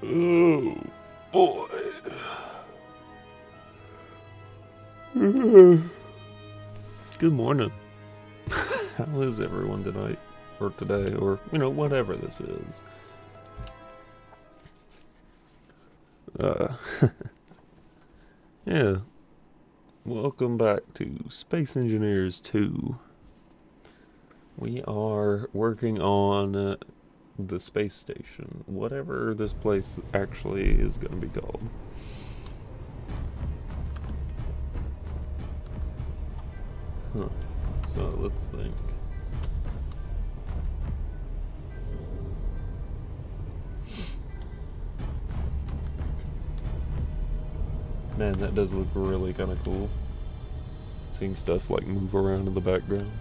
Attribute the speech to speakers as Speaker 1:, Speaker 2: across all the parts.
Speaker 1: Oh boy. Good morning. How is everyone tonight? Or today? Or, whatever this is. Yeah. Welcome back to Space Engineers 2. We are working on the space station. Whatever this place actually is going to be called. Huh. So let's think. Man, that does look really kind of cool. Seeing stuff like move around in the background.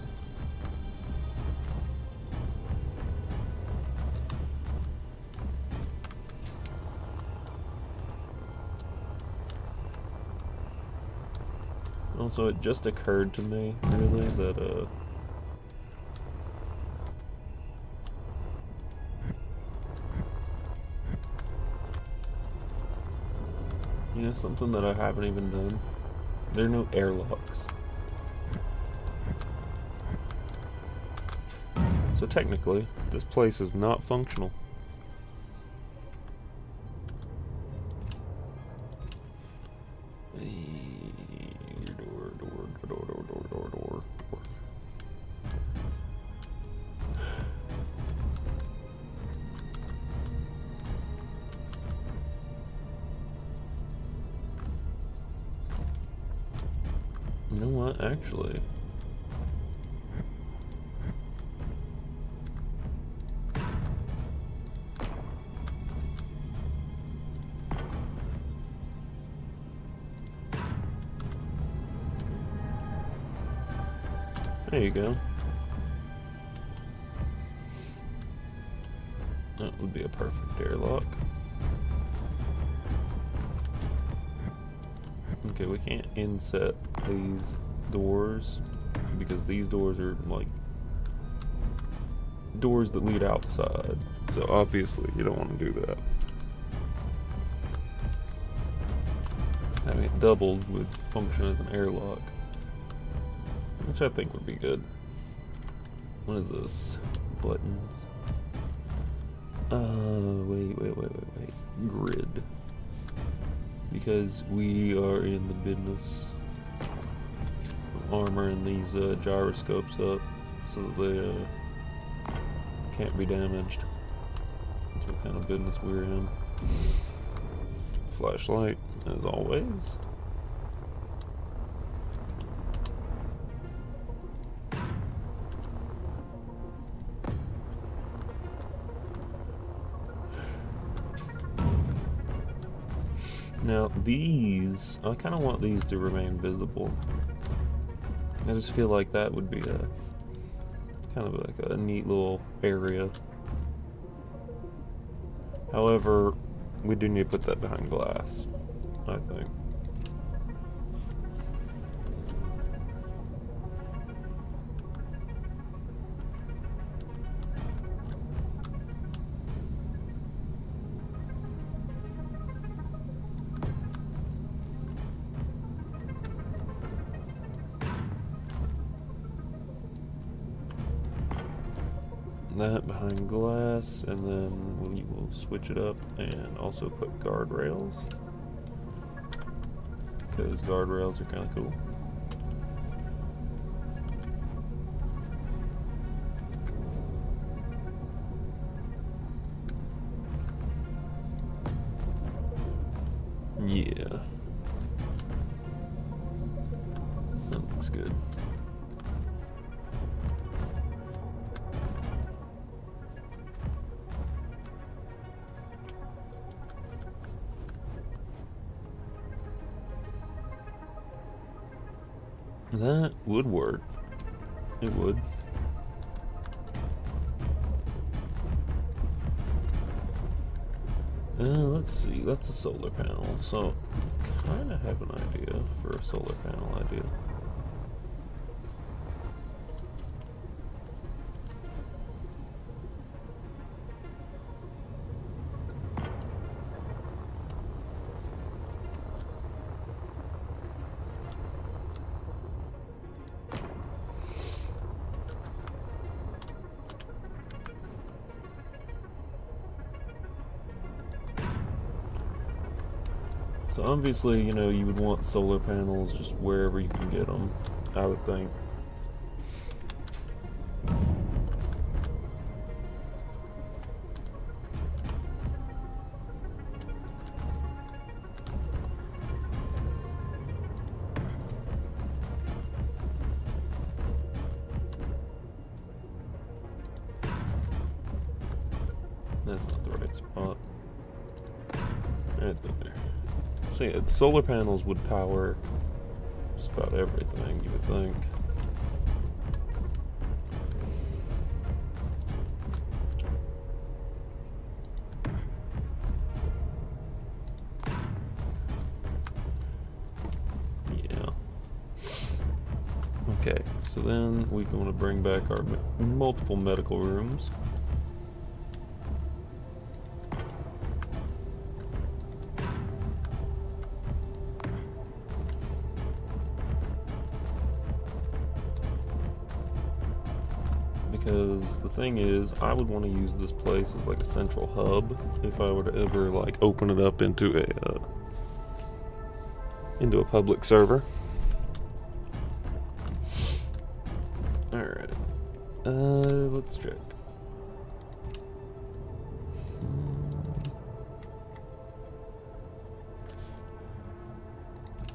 Speaker 1: Also, it just occurred to me, really, that, something that I haven't even done. There are no airlocks. So technically, this place is not functional. Door. You know what, actually? There you go. That would be a perfect airlock. Okay, we can't inset these doors because these doors are like doors that lead outside. So obviously you don't want to do that. Having it doubled would function as an airlock, which I think would be good. What is this? Buttons. Wait. Grid. Because we are in the business of armoring these gyroscopes up so that they can't be damaged. That's what kind of business we're in. Flashlight, as always. Now these, I kind of want these to remain visible. I just feel like that would be a kind of like a neat little area. However, we do need to put that behind glass, I think. That behind glass, and then we will switch it up and also put guardrails, because guardrails are kind of cool. Yeah, that looks good. That would work. It would. Let's see. That's a solar panel. So, kind of have an idea for a solar panel idea. So obviously, you know, you would want solar panels just wherever you can get them, I would think. That's not the right spot. Right there. See, the solar panels would power just about everything, you would think. Yeah. Okay, so then we're going to bring back our multiple medical rooms. Because the thing is, I would want to use this place as like a central hub if I were to ever like open it up into a public server. All right, let's check.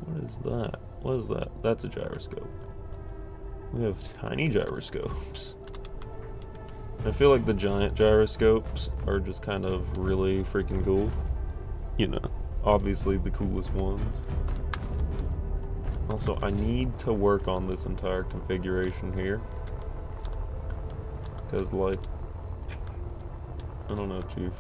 Speaker 1: What is that? What is that? That's a gyroscope. We have tiny gyroscopes. I feel like the giant gyroscopes are just kind of really freaking cool. You know, obviously the coolest ones. Also, I need to work on this entire configuration here. Because, like, I don't know, Chief.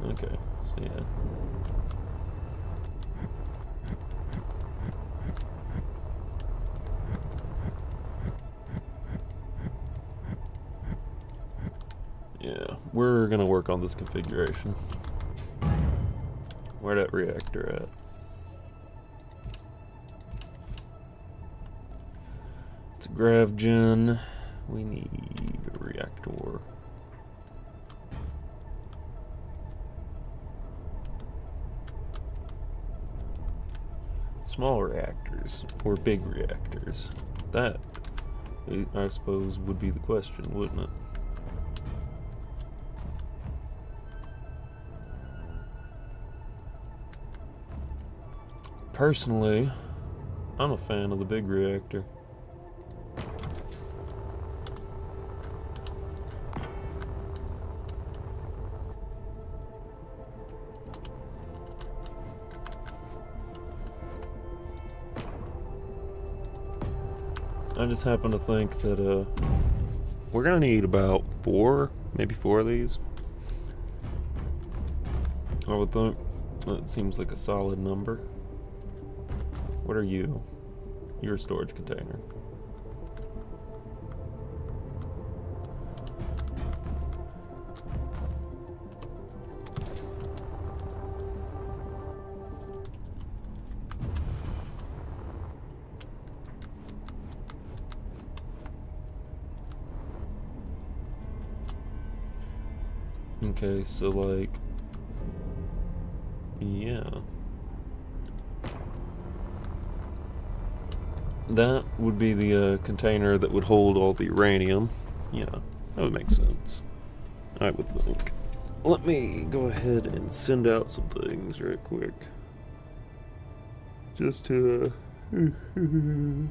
Speaker 1: Okay, so yeah. Yeah, we're gonna work on this configuration. Where'd that reactor at? It's a grav gen. We need a reactor. Small reactors or big reactors? That, I suppose, would be the question, wouldn't it? Personally, I'm a fan of the big reactor. I just happen to think that we're gonna need about maybe four of these. I would think that seems like a solid number. What are you? You're a storage container. Okay, so like, yeah. That would be the container that would hold all the uranium. Yeah, that would make sense, I would think. Let me go ahead and send out some things right quick. Just to, goodness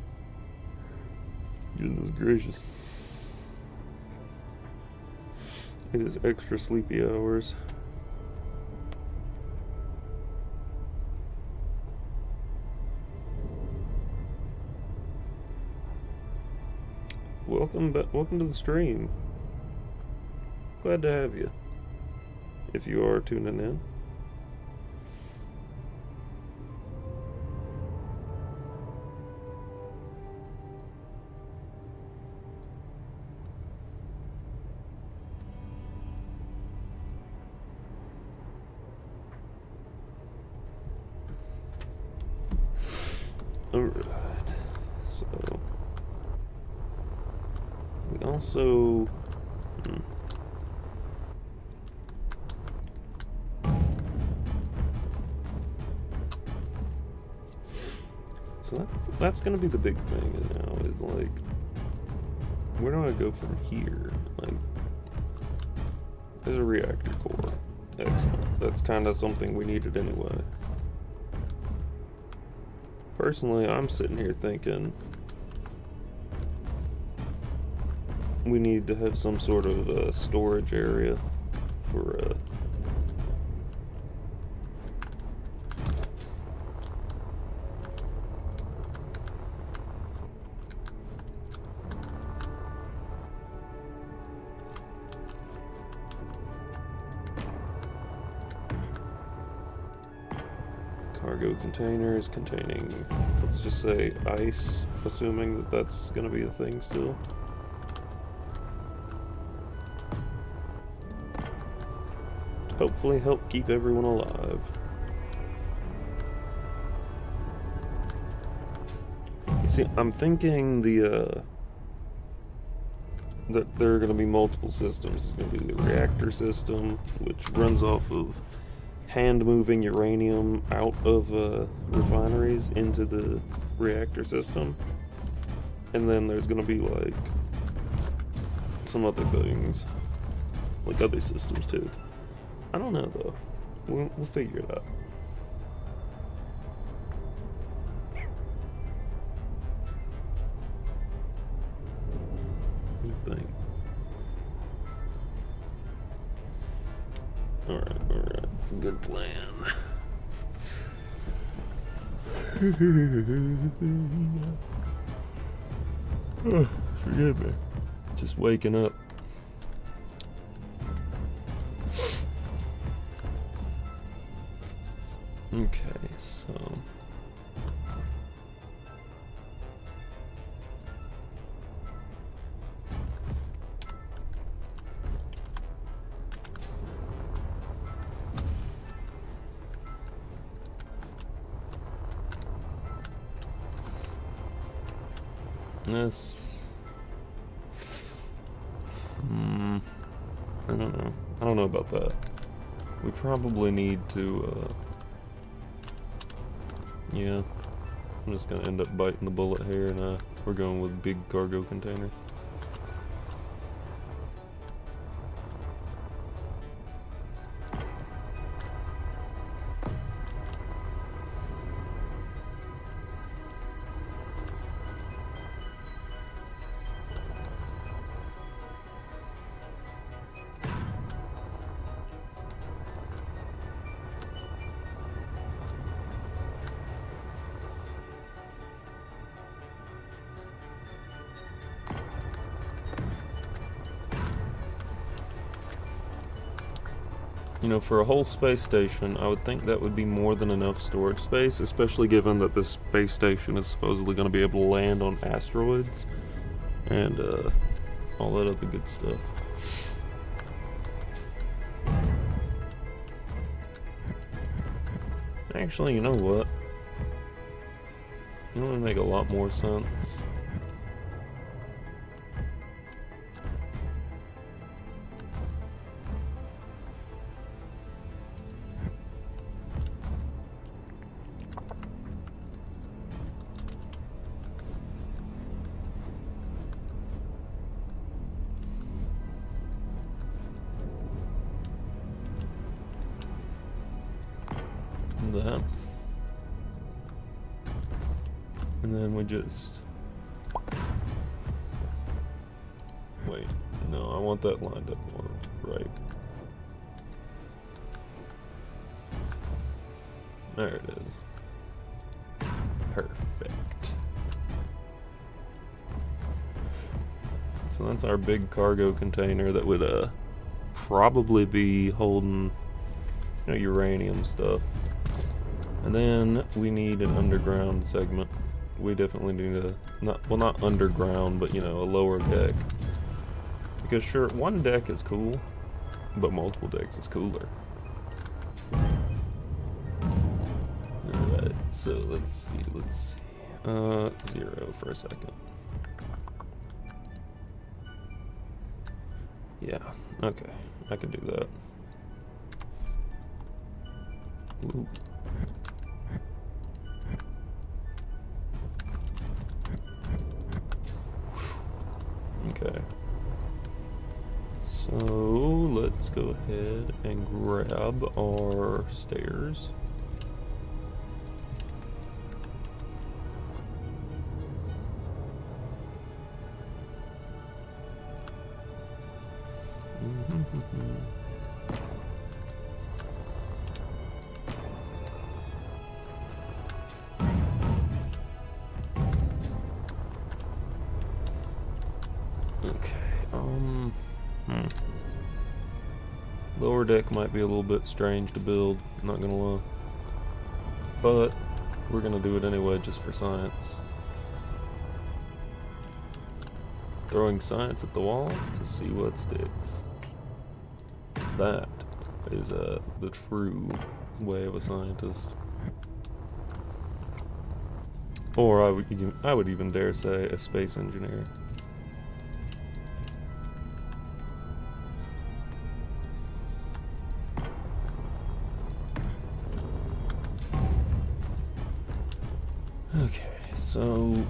Speaker 1: gracious. It is extra sleepy hours. Welcome to the stream. Glad to have you. If you are tuning in. Alright. So we also so that's gonna be the big thing now, is like, where do I go from here? Like, there's a reactor core. Excellent. That's kind of something we needed anyway. Personally, I'm sitting here thinking we need to have some sort of storage area for cargo containers containing, let's just say, ice, assuming that that's going to be the thing still. Hopefully help keep everyone alive. You see, I'm thinking that there are going to be multiple systems. There's going to be the reactor system, which runs off of hand-moving uranium out of refineries into the reactor system. And then there's going to be, like, some other things, like other systems too. I don't know, though. We'll figure it out. What do you think? Alright. Good plan. Oh, forgive me. Just waking up. Okay, so this, I don't know. I don't know about that. We probably need to, yeah. I'm just gonna end up biting the bullet here, and we're going with big cargo container. You know, for a whole space station, I would think that would be more than enough storage space, especially given that this space station is supposedly going to be able to land on asteroids and all that other good stuff. Actually, you know what? It would make a lot more sense. That, and then we just wait. No, I want that lined up more right. There it is. Perfect. So that's our big cargo container that would probably be holding, you know, uranium stuff. And then we need an underground segment. We definitely need a, not underground, but, you know, a lower deck. Because sure, one deck is cool, but multiple decks is cooler. Alright, so let's see. 0 for a second. Yeah, okay, I can do that. Ooh. Okay. So let's go ahead and grab our stairs. Lower deck might be a little bit strange to build, not gonna lie. But we're gonna do it anyway just for science. Throwing science at the wall to see what sticks. That is the true way of a scientist. Or I would even dare say a space engineer. Okay, so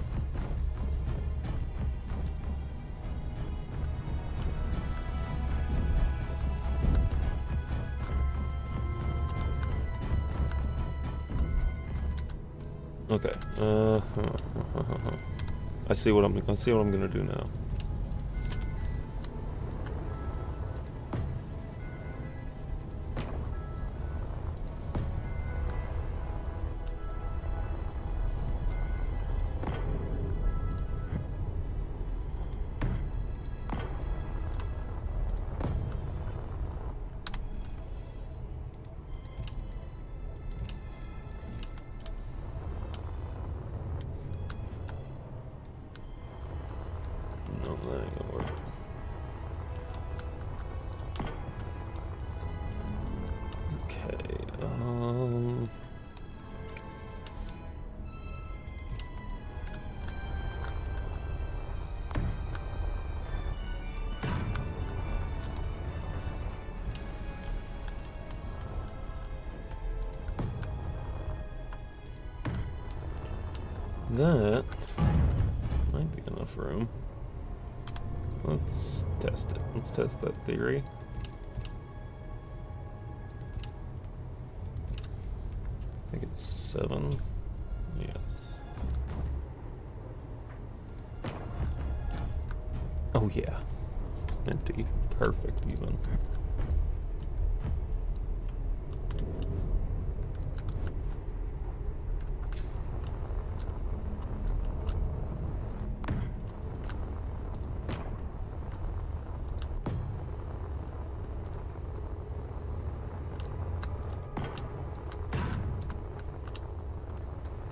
Speaker 1: okay. I see what I'm gonna do now. No, that ain't gonna work. Okay, that might be enough room. Let's test it. Let's test that theory. I think it's 7. Yes. Oh yeah. Empty. Perfect even.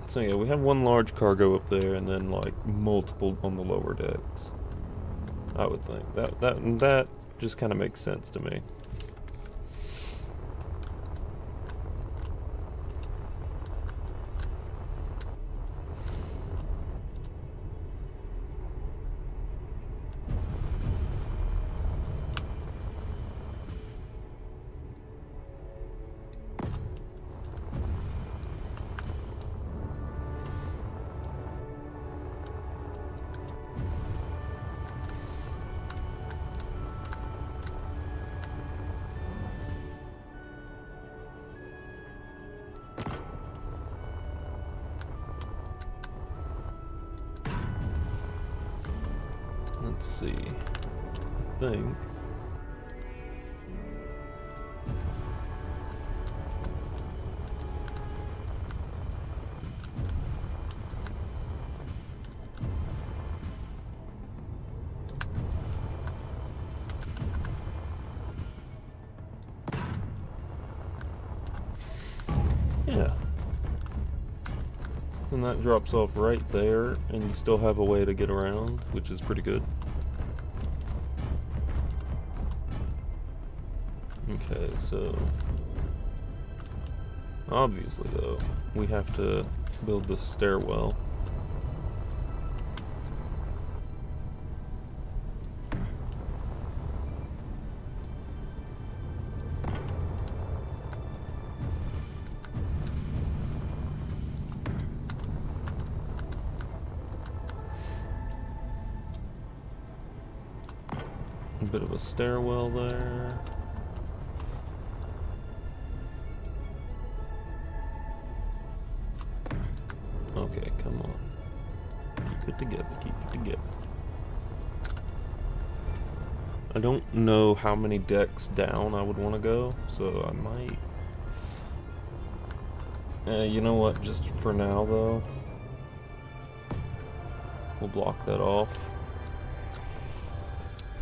Speaker 1: So yeah, we have one large cargo up there, and then like multiple on the lower decks. I would think that just kind of makes sense to me. Let's see. I think. Yeah. And that drops off right there, and you still have a way to get around, which is pretty good. Okay, so obviously though, we have to build this stairwell bit of a stairwell there. Okay, come on. Keep it together, keep it together. I don't know how many decks down I would want to go, so I might... you know what, just for now though, we'll block that off.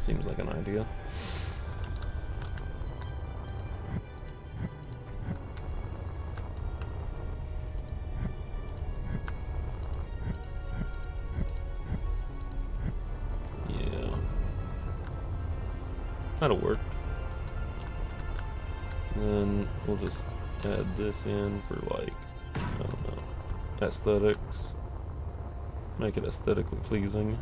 Speaker 1: Seems like an idea. Yeah. That'll work. Then we'll just add this in for, like, I don't know, aesthetics. Make it aesthetically pleasing.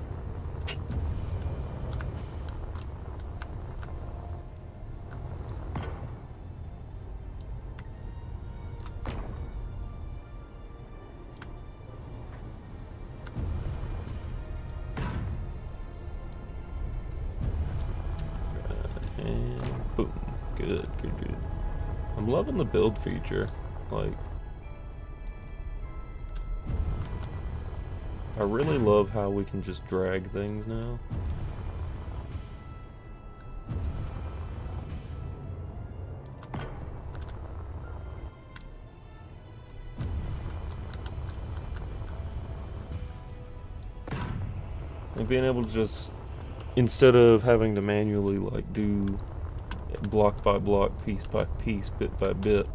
Speaker 1: And boom. Good, good, good. I'm loving the build feature. Like, I really love how we can just drag things now. And being able to just, instead of having to manually like do block by block, piece by piece, bit by bit,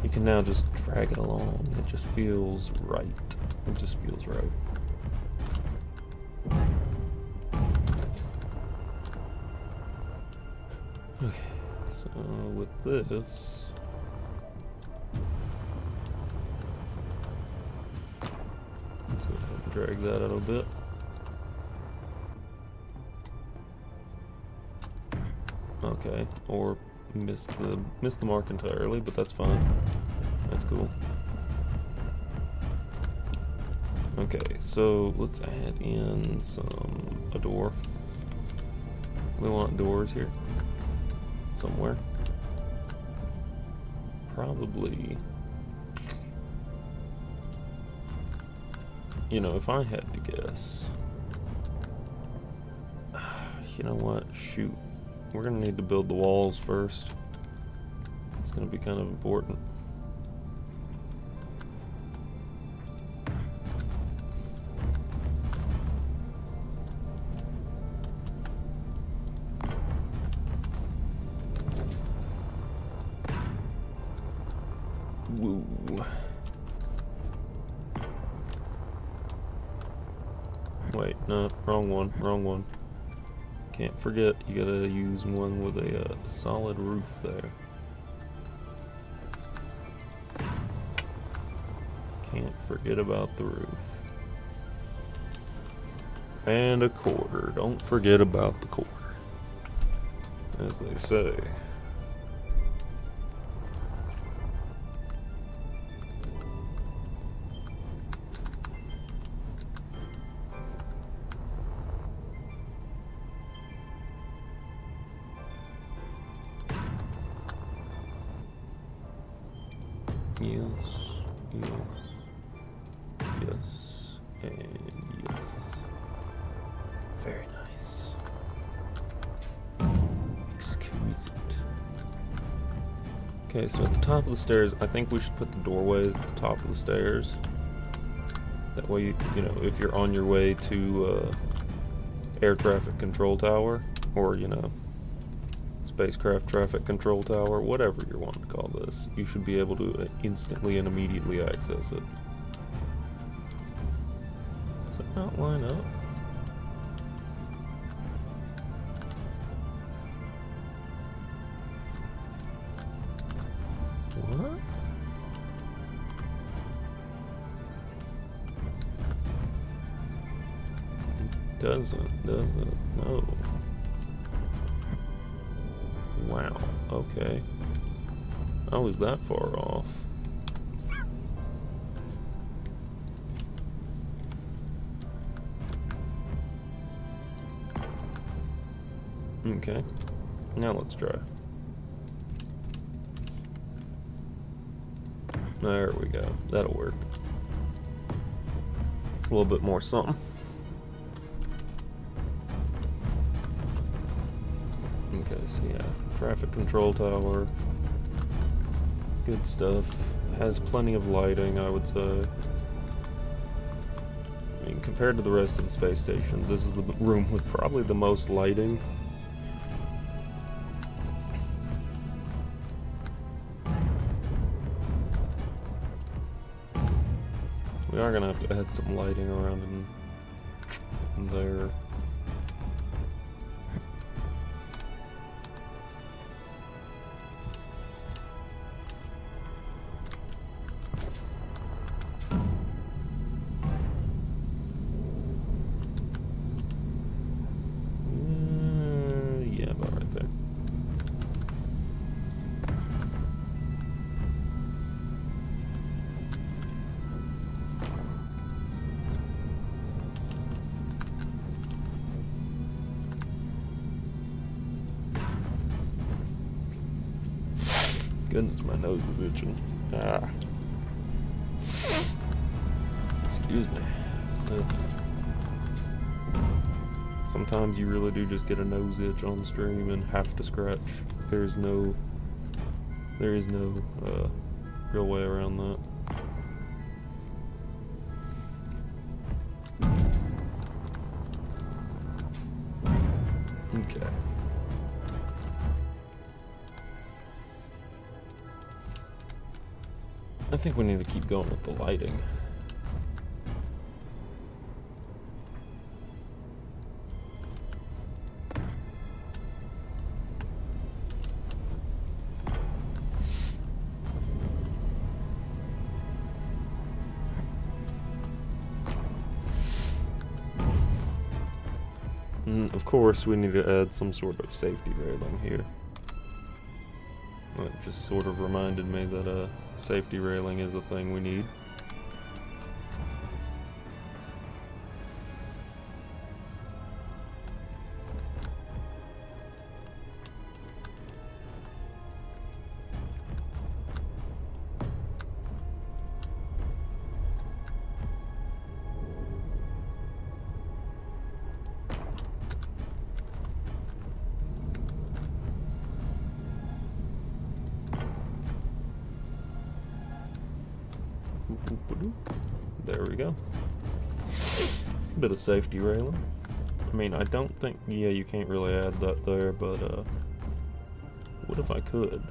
Speaker 1: you can now just drag it along. It just feels right. It just feels right. Okay, so with this, let's go ahead and drag that out a bit. Okay, or missed the mark entirely, but that's fine. That's cool. Okay, so let's add in a door. We want doors here somewhere. Probably, you know, if I had to guess, you know what? Shoot. We're gonna need to build the walls first. It's gonna be kind of important. Woo. Wait, no, wrong one, wrong one. Can't forget, you gotta use one with a solid roof there. Can't forget about the roof. And a quarter. Don't forget about the quarter, as they say. Yes, yes, and yes. Very nice. Exquisite. Okay, so at the top of the stairs, I think we should put the doorways at the top of the stairs. That way, you know, if you're on your way to air traffic control tower, or, you know, spacecraft traffic control tower, whatever you want to call this, you should be able to instantly and immediately access it. Does that not line up? What? It doesn't, does it? No. Wow, okay. I was that far off. Okay. Now let's try. There we go. That'll work. A little bit more something. Okay, so yeah, traffic control tower. Good stuff. Has plenty of lighting, I would say. I mean, compared to the rest of the space station, this is the room with probably the most lighting. We are gonna have to add some lighting around in there. Yeah, about right there. Goodness, my nose is itching. Ah. Excuse me. Sometimes you really do just get a nose itch on stream and have to scratch. There is no real way around that. Okay. I think we need to keep going with the lighting. And of course, we need to add some sort of safety railing here. It just sort of reminded me that safety railing is a thing we need. There we go. Bit of safety railing. I mean, I don't think, yeah, you can't really add that there, but what if I could?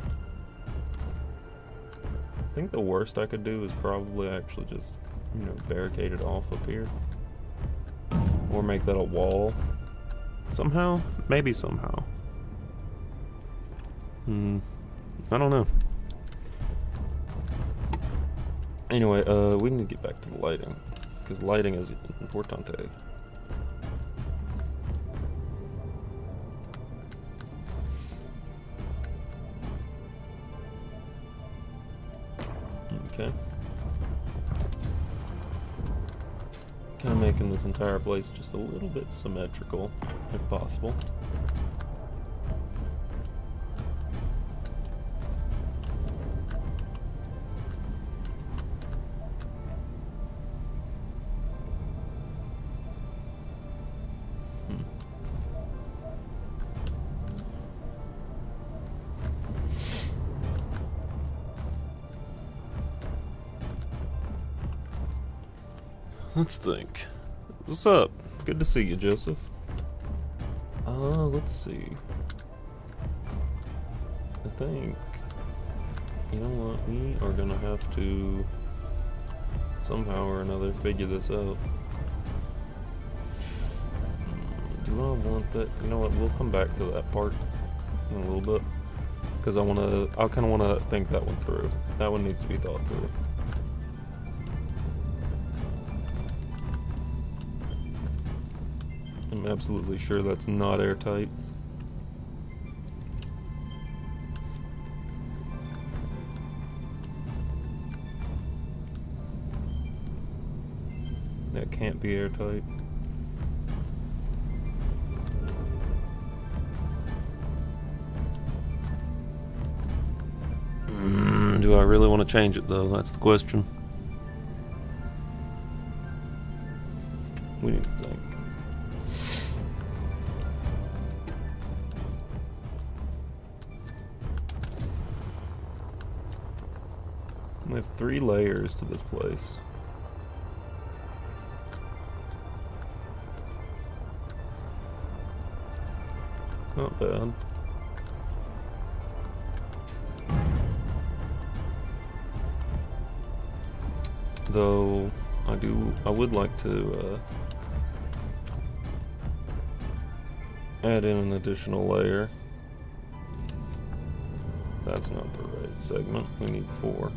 Speaker 1: I think the worst I could do is probably actually just, you know, barricade it off up here. Or make that a wall. Somehow? Maybe somehow. I don't know. Anyway, we need to get back to the lighting, because lighting is important. Okay. Kind of making this entire place just a little bit symmetrical, if possible. Let's think. What's up? Good to see you, Joseph. Let's see. I think, you know what, we are gonna have to somehow or another figure this out. Do I want that? You know what, we'll come back to that part in a little bit, because I kind of want to think that one through. That one needs to be thought through. I'm absolutely sure that's not airtight. That can't be airtight. want to change it though? That's the question. We need to think. We have 3 layers to this place. It's not bad. Though I would like to add in an additional layer. That's not the right segment. We need 4.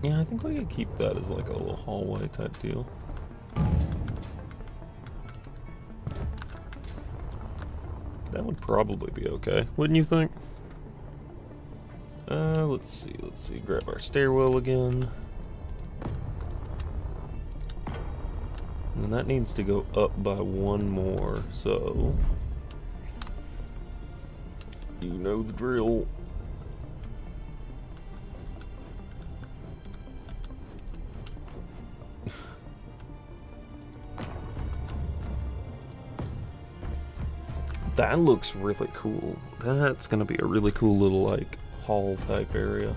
Speaker 1: Yeah, I think we could keep that as like a little hallway type deal. That would probably be okay, wouldn't you think? Let's see, grab our stairwell again. And that needs to go up by 1 more, so... You know the drill. That looks really cool. That's gonna be a really cool little, like, hall type area.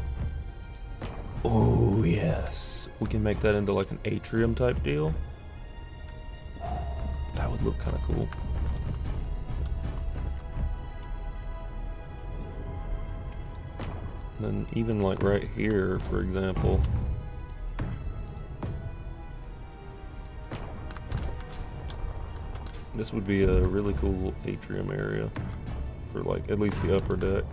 Speaker 1: Oh, yes. We can make that into, like, an atrium type deal. That would look kind of cool. And then even, like, right here, for example. This would be a really cool atrium area for, like, at least the upper deck.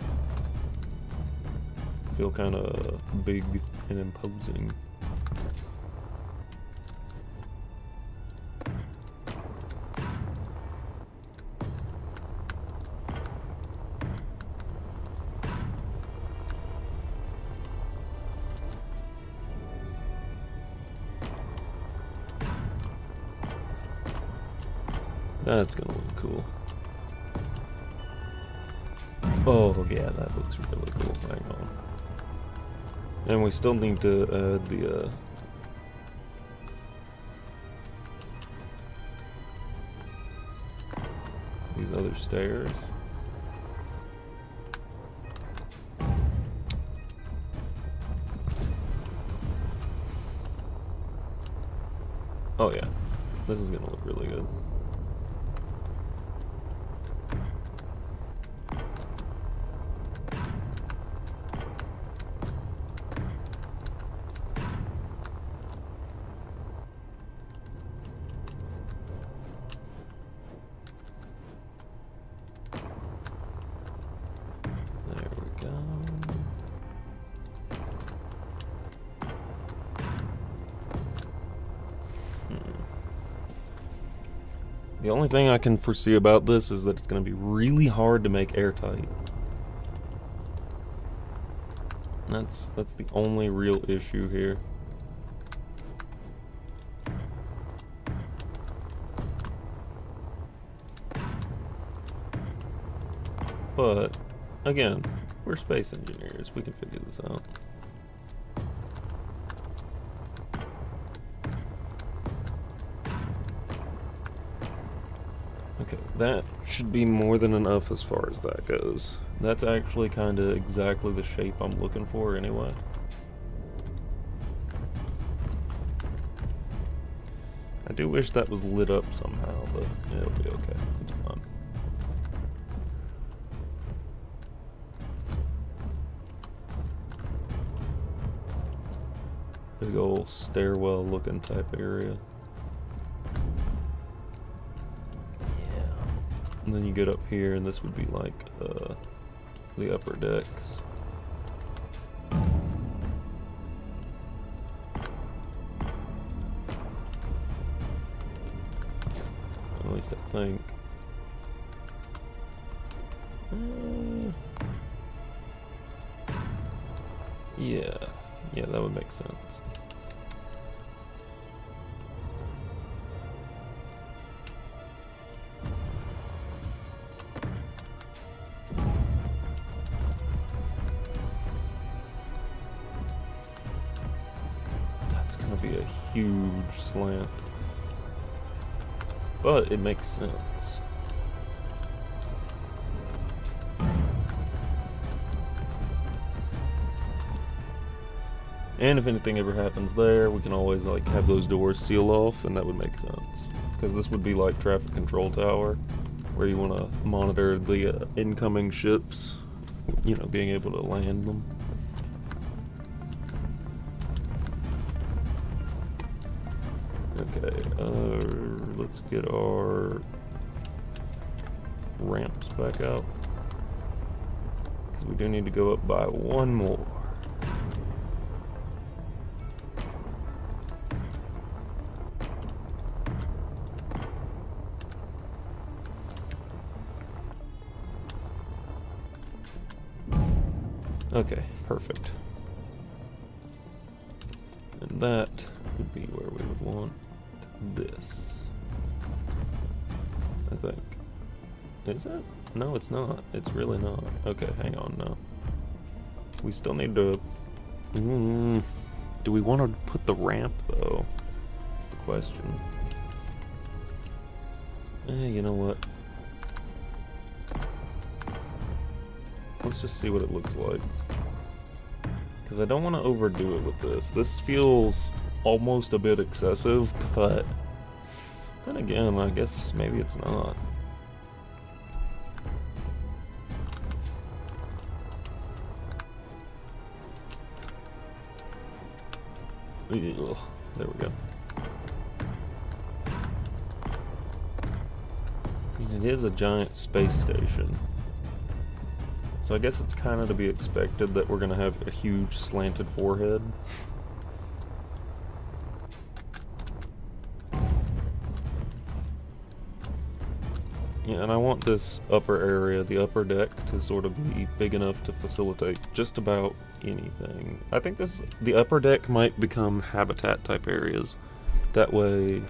Speaker 1: Feel kind of big and imposing. That's gonna look cool. Oh yeah, that looks really cool. Hang on. And we still need to add the these other stairs. Oh yeah, this is gonna look really good. The only thing I can foresee about this is that it's going to be really hard to make airtight. That's the only real issue here. But again, we're space engineers. We can figure this out. Okay, that should be more than enough as far as that goes. That's actually kind of exactly the shape I'm looking for anyway. I do wish that was lit up somehow, but it'll be okay. It's fine. Big old stairwell looking type area. And then you get up here, and this would be like the upper decks. least I think. Yeah, that would make sense. That's gonna be a huge slant, but it makes sense. And if anything ever happens there, we can always like have those doors seal off, and that would make sense. Because this would be like traffic control tower, where you want to monitor the incoming ships, you know, being able to land them. Okay, let's get our ramps back out. Because we do need to go up by one more. Okay, perfect. And that would be where we would want this. I think. Is it? No, it's not. It's really not. Okay, hang on now. We still need to... do we want to put the ramp, though? That's the question. You know what? Let's just see what it looks like. Because I don't want to overdo it with this. This feels almost a bit excessive, but then again, I guess maybe it's not. Ugh, there we go. It is a giant space station. So I guess it's kind of to be expected that we're going to have a huge slanted forehead. Yeah, and I want this upper area, the upper deck, to sort of be big enough to facilitate just about anything. I think the upper deck might become habitat type areas. That way,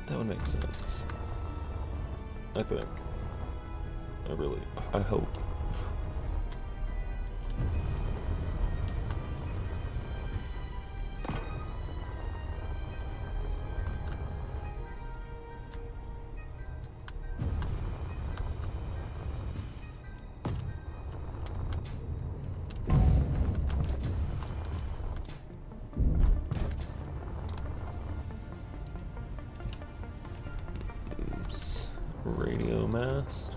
Speaker 1: that would make sense. I think. I hope. Radio mast.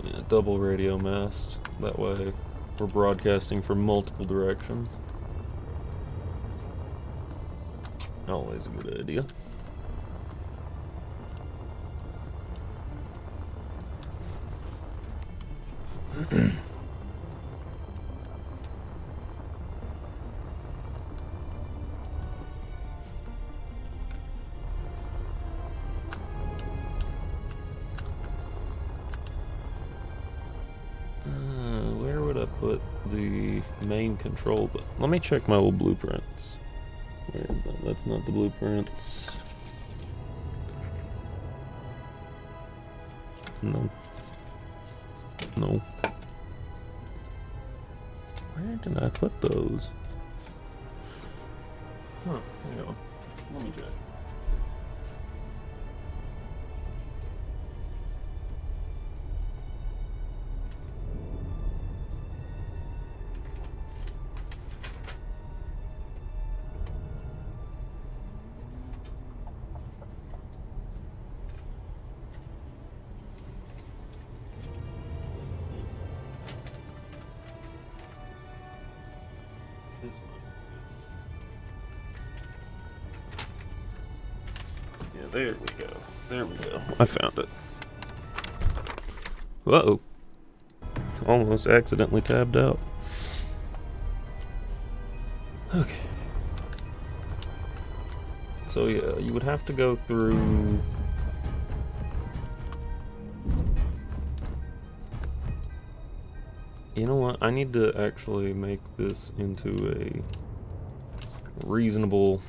Speaker 1: Yeah, double radio mast. That way we're broadcasting from multiple directions. Always a good idea. Where would I put the main control? But let me check my old blueprints. Where is that? That's not the blueprints. No. No. Where did I put those? Huh, hang on. Let me check. This one. Yeah, there we go. There we go. I found it. Uh-oh. Almost accidentally tabbed out. Okay. So yeah, you would have to go through... You know what? I need to actually make this into a reasonable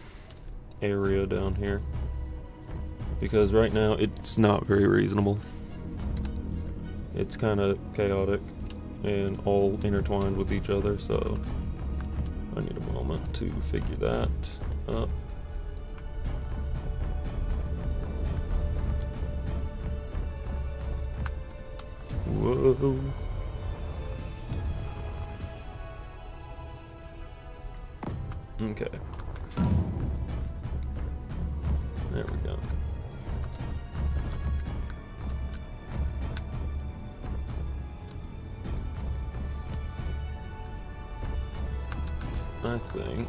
Speaker 1: area down here. Because right now, it's not very reasonable. It's kind of chaotic and all intertwined with each other, so I need a moment to figure that up. Whoa. Okay. There we go. I think...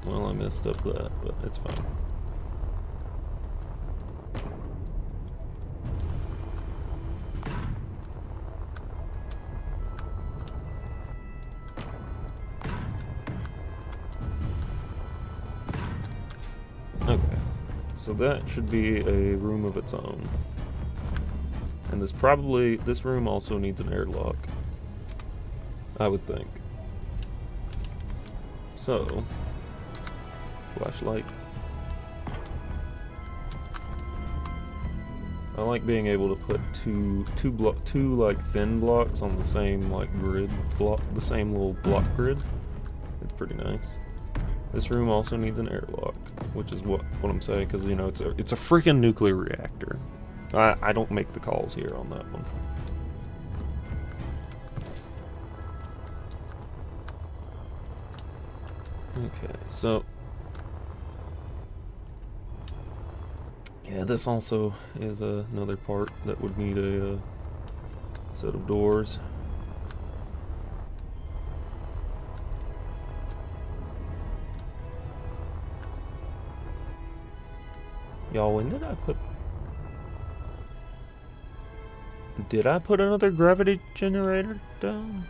Speaker 1: Well, I messed up that, but it's fine. Okay, so that should be a room of its own. And this room also needs an airlock, I would think. So, flashlight. I like being able to put two like thin blocks on the same like grid block, the same little block grid. It's pretty nice. This room also needs an airlock, which is what I'm saying, because you know it's a freaking nuclear reactor. I don't make the calls here on that one. Okay, so yeah, this also is another part that would need a set of doors. Y'all, when did I put... Did I put another gravity generator down?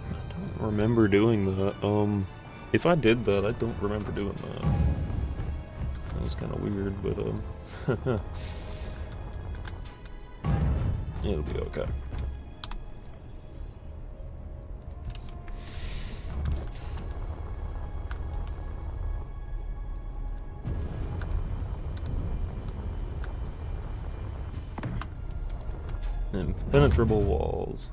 Speaker 1: I don't remember doing that. If I did that, I don't remember doing that. That was kind of weird, but, it'll be okay. Impenetrable walls.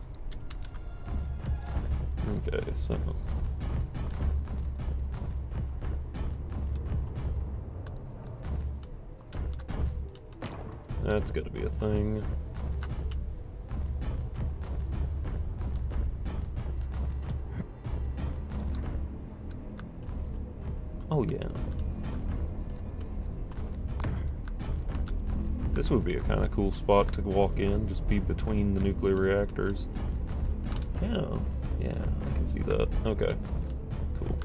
Speaker 1: Okay, so... That's gotta be a thing. Oh yeah. This would be a kind of cool spot to walk in, just be between the nuclear reactors. Yeah, I can see that. Okay, cool.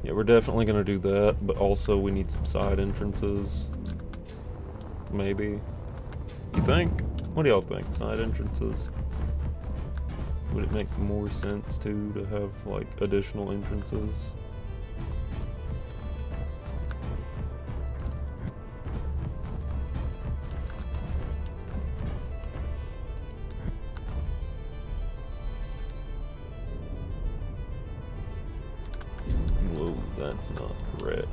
Speaker 1: Yeah, we're definitely gonna do that, but also we need some side entrances. Maybe. You think? What do y'all think? Side entrances? Would it make more sense to have like additional entrances? Whoa, that's not correct.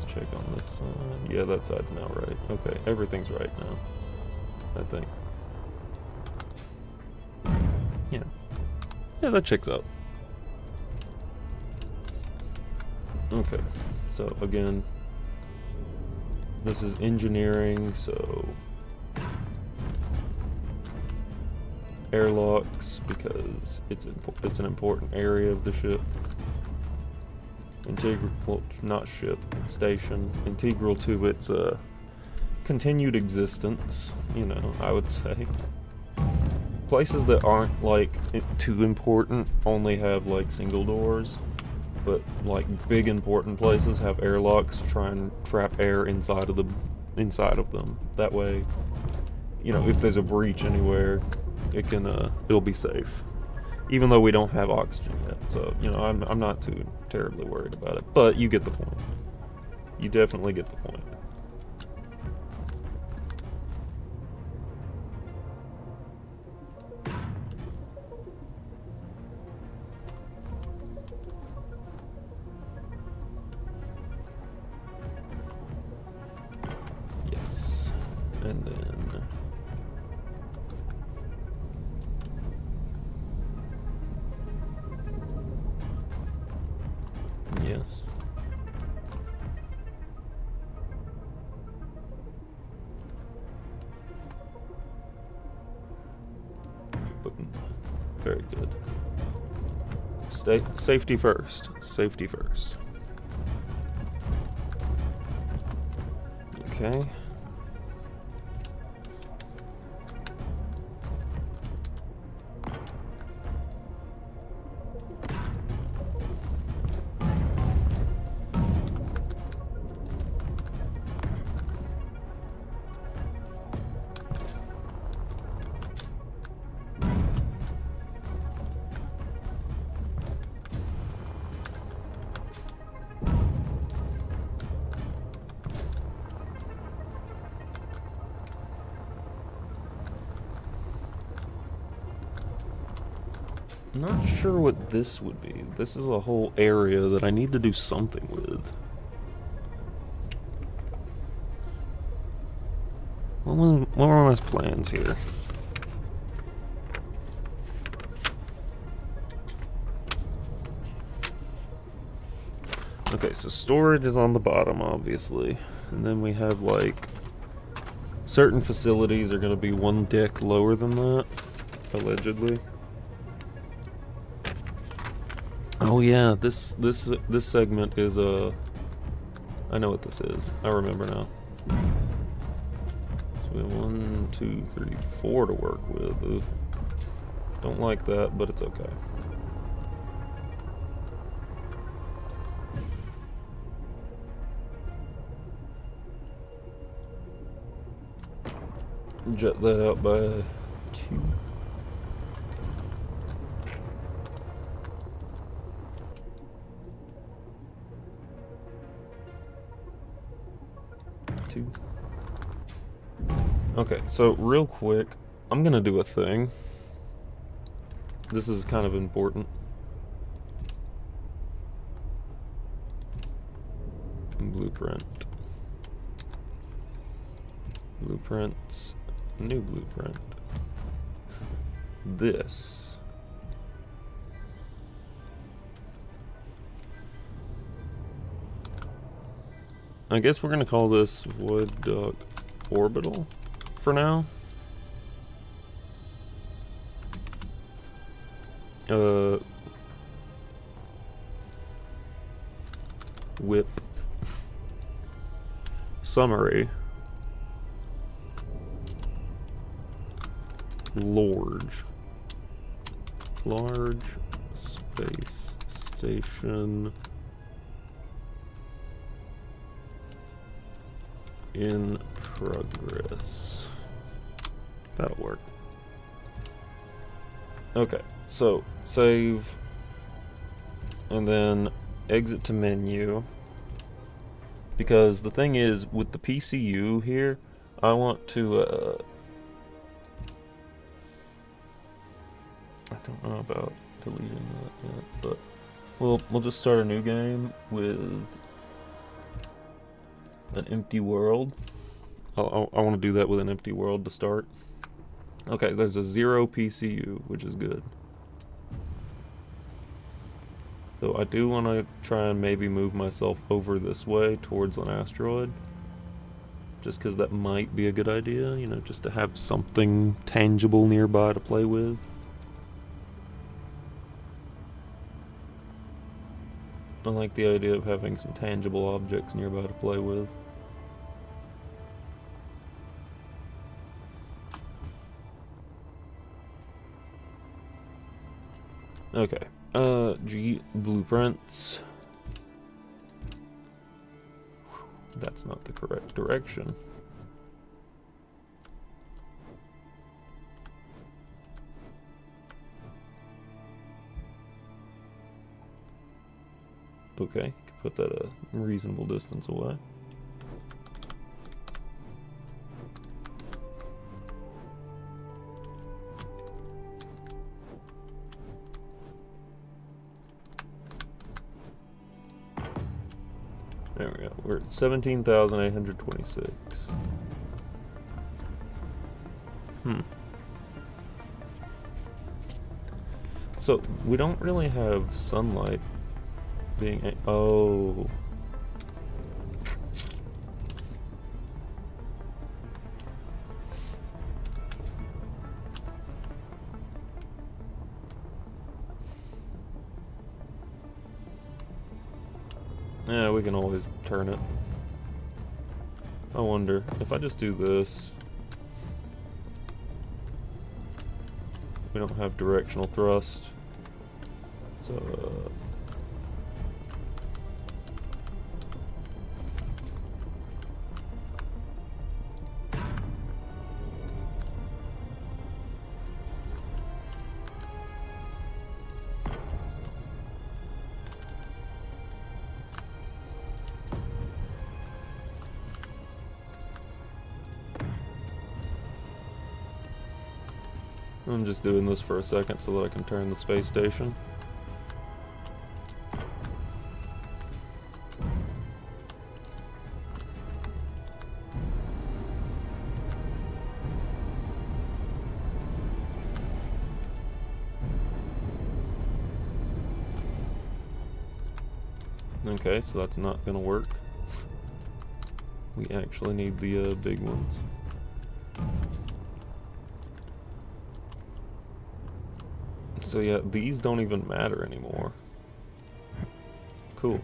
Speaker 1: Check on this side. Yeah, that side's now right. Okay, everything's right now, I think. Yeah, that checks out. Okay, so again, this is engineering, so airlocks, because it's an important area of the ship. Integral, well, not ship, station. Integral to its continued existence, you know, I would say. Places that aren't, like, too important only have, like, single doors. But, like, big important places have airlocks to try and trap air inside of them. That way, you know, if there's a breach anywhere, it'll be safe. Even though we don't have oxygen yet, so, you know, I'm not too terribly worried about it. But you get the point. You definitely get the point. Yes. And then... yes. Boom. Very good. Safety first. Safety first. Okay. I'm not sure what this would be. This is a whole area that I need to do something with. What were my plans here? Okay, so storage is on the bottom, obviously. And then we have, like, certain facilities are going to be one deck lower than that, allegedly. Oh yeah, this segment is I know what this is. I remember now. So we have 1, 2, 3, 4 to work with. Ooh. Don't like that, but it's okay. Jet that out by 2. Okay, so real quick, I'm gonna do a thing. This is kind of important. Blueprint. Blueprints. New blueprint. This. I guess we're gonna call this Void Duck Orbital for now. Whip. Summary. Large space station in progress. That'll work. Okay, so save and then exit to menu, because the thing is with the PCU here, I want to I don't know about deleting that yet, but we'll just start a new game with an empty world. I want to do that with an empty world to start. Okay, there's a 0 PCU, which is good. So I do want to try and maybe move myself over this way towards an asteroid. Just because that might be a good idea, you know, just to have something tangible nearby to play with. I like the idea of having some tangible objects nearby to play with. Okay, G blueprints. That's not the correct direction. Okay, put that a reasonable distance away. There we go. We're at 17,826. So, we don't really have sunlight being oh. Yeah, we can always turn it. I wonder if I just do this. We don't have directional thrust. So, I'm just doing this for a second so that I can turn the space station. Okay, so that's not gonna work. We actually need the big ones. So yeah, these don't even matter anymore. Cool.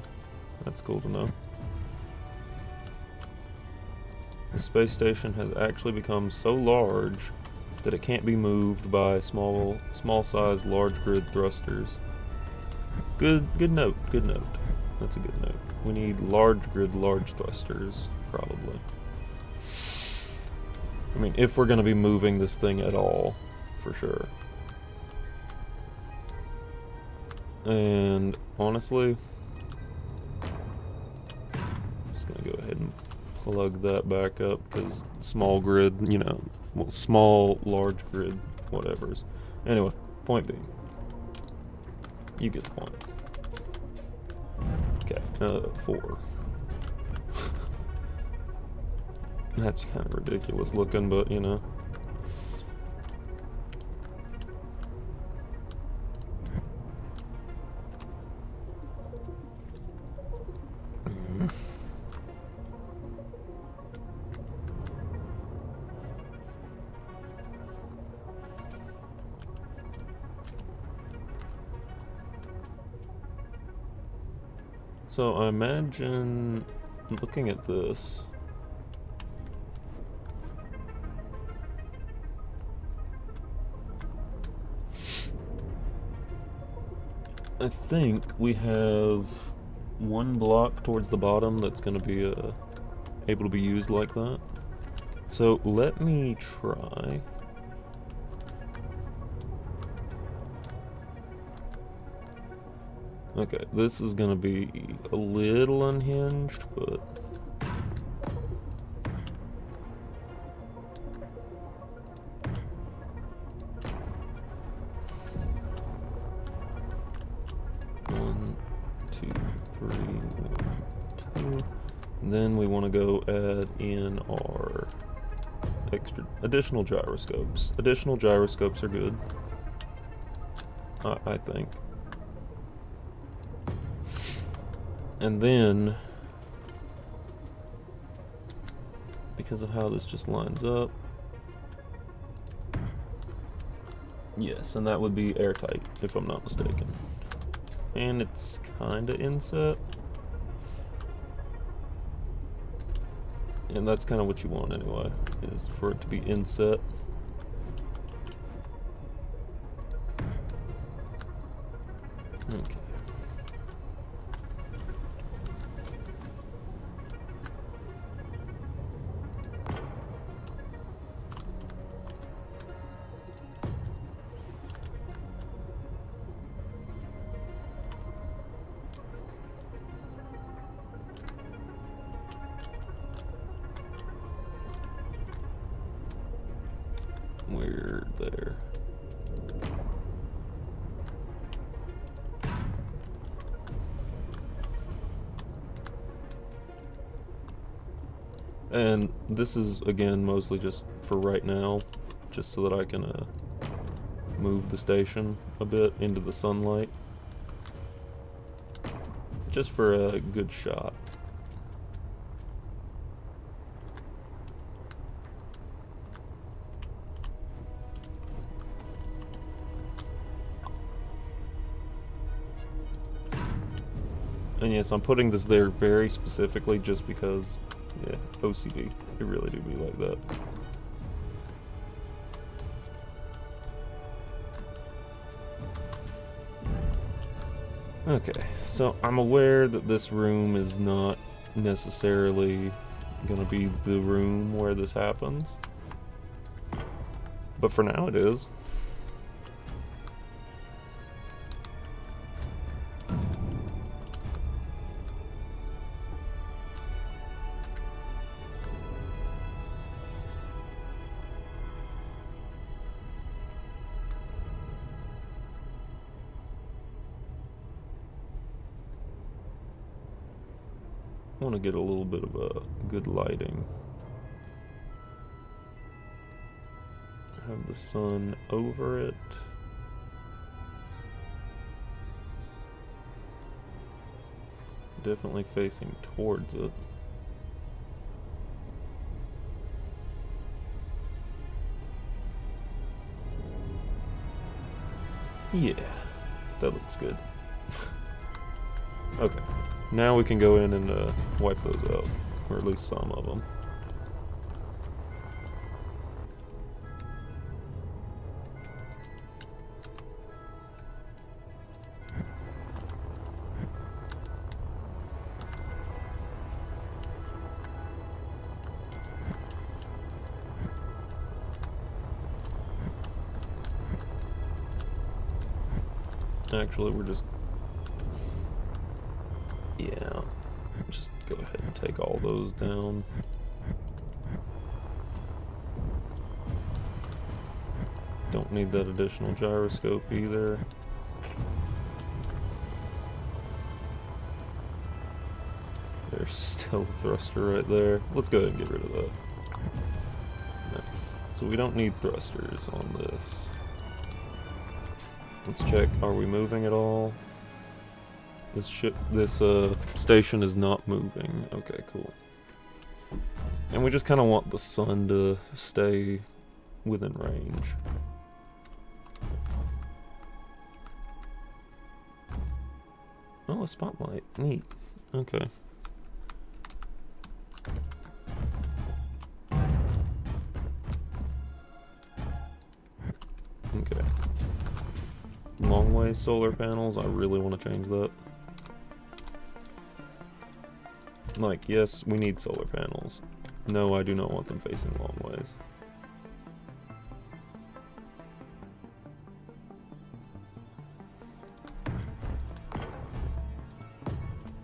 Speaker 1: That's cool to know. The space station has actually become so large that it can't be moved by small size large grid thrusters. Good note, good note. That's a good note. We need large grid large thrusters, probably. I mean, if we're gonna be moving this thing at all, for sure. And honestly, I'm just gonna go ahead and plug that back up because small grid, you know, well, small, large grid, whatever's. Anyway, point being, you get the point. Okay, 4. That's kind of ridiculous looking, but you know. So I imagine, looking at this, I think we have one block towards the bottom that's going to be able to be used like that. So let me try. Okay, this is gonna be a little unhinged, but one, two, three, 1, 2. And then we want to go add in our additional gyroscopes. Additional gyroscopes are good, I think. And then, because of how this just lines up, yes, and that would be airtight, if I'm not mistaken. And it's kinda inset. And that's kind of what you want anyway, is for it to be inset. Okay. We're there. And this is, again, mostly just for right now, just so that I can move the station a bit into the sunlight. Just for a good shot. And yes, I'm putting this there very specifically just because, yeah, OCD. It really do be like that. Okay, so I'm aware that this room is not necessarily gonna be the room where this happens. But for now it is. I want to get a little bit of a good lighting. Have the sun over it. Definitely facing towards it. Yeah, that looks good. Okay, now we can go in and wipe those out, or at least some of them. Actually, we're just... yeah, just go ahead and take all those down. Don't need that additional gyroscope either. There's still a thruster right there. Let's go ahead and get rid of that. Nice. So we don't need thrusters on this. Let's check, are we moving at all? This station is not moving. Okay, cool. And we just kind of want the sun to stay within range. Oh, a spotlight. Neat. Okay. Okay. Long way solar panels, I really want to change that. Like, yes, we need solar panels. No, I do not want them facing long ways.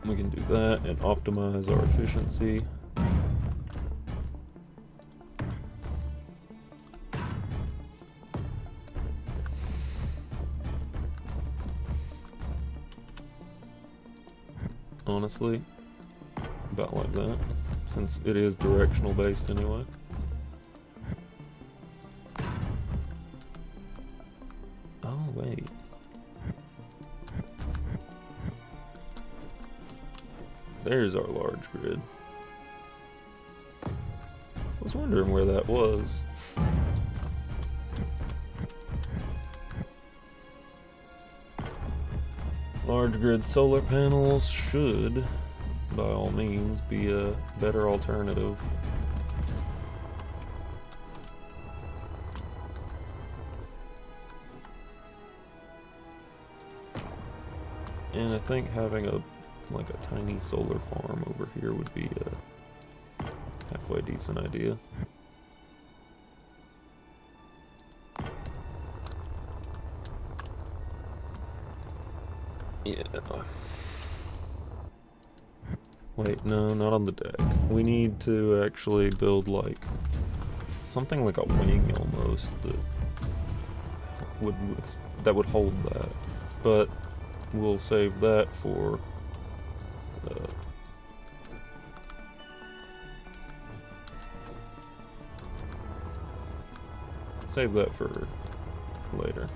Speaker 1: We can do that and optimize our efficiency. Honestly, about like that, since it is directional based anyway. Oh, wait. There's our large grid. I was wondering where that was. Large grid solar panels should, by all means, be a better alternative. And I think having a tiny solar farm over here would be a halfway decent idea. Yeah. Wait, no, not on the deck. We need to actually build like something like a wing almost that would hold that. But we'll save that for later.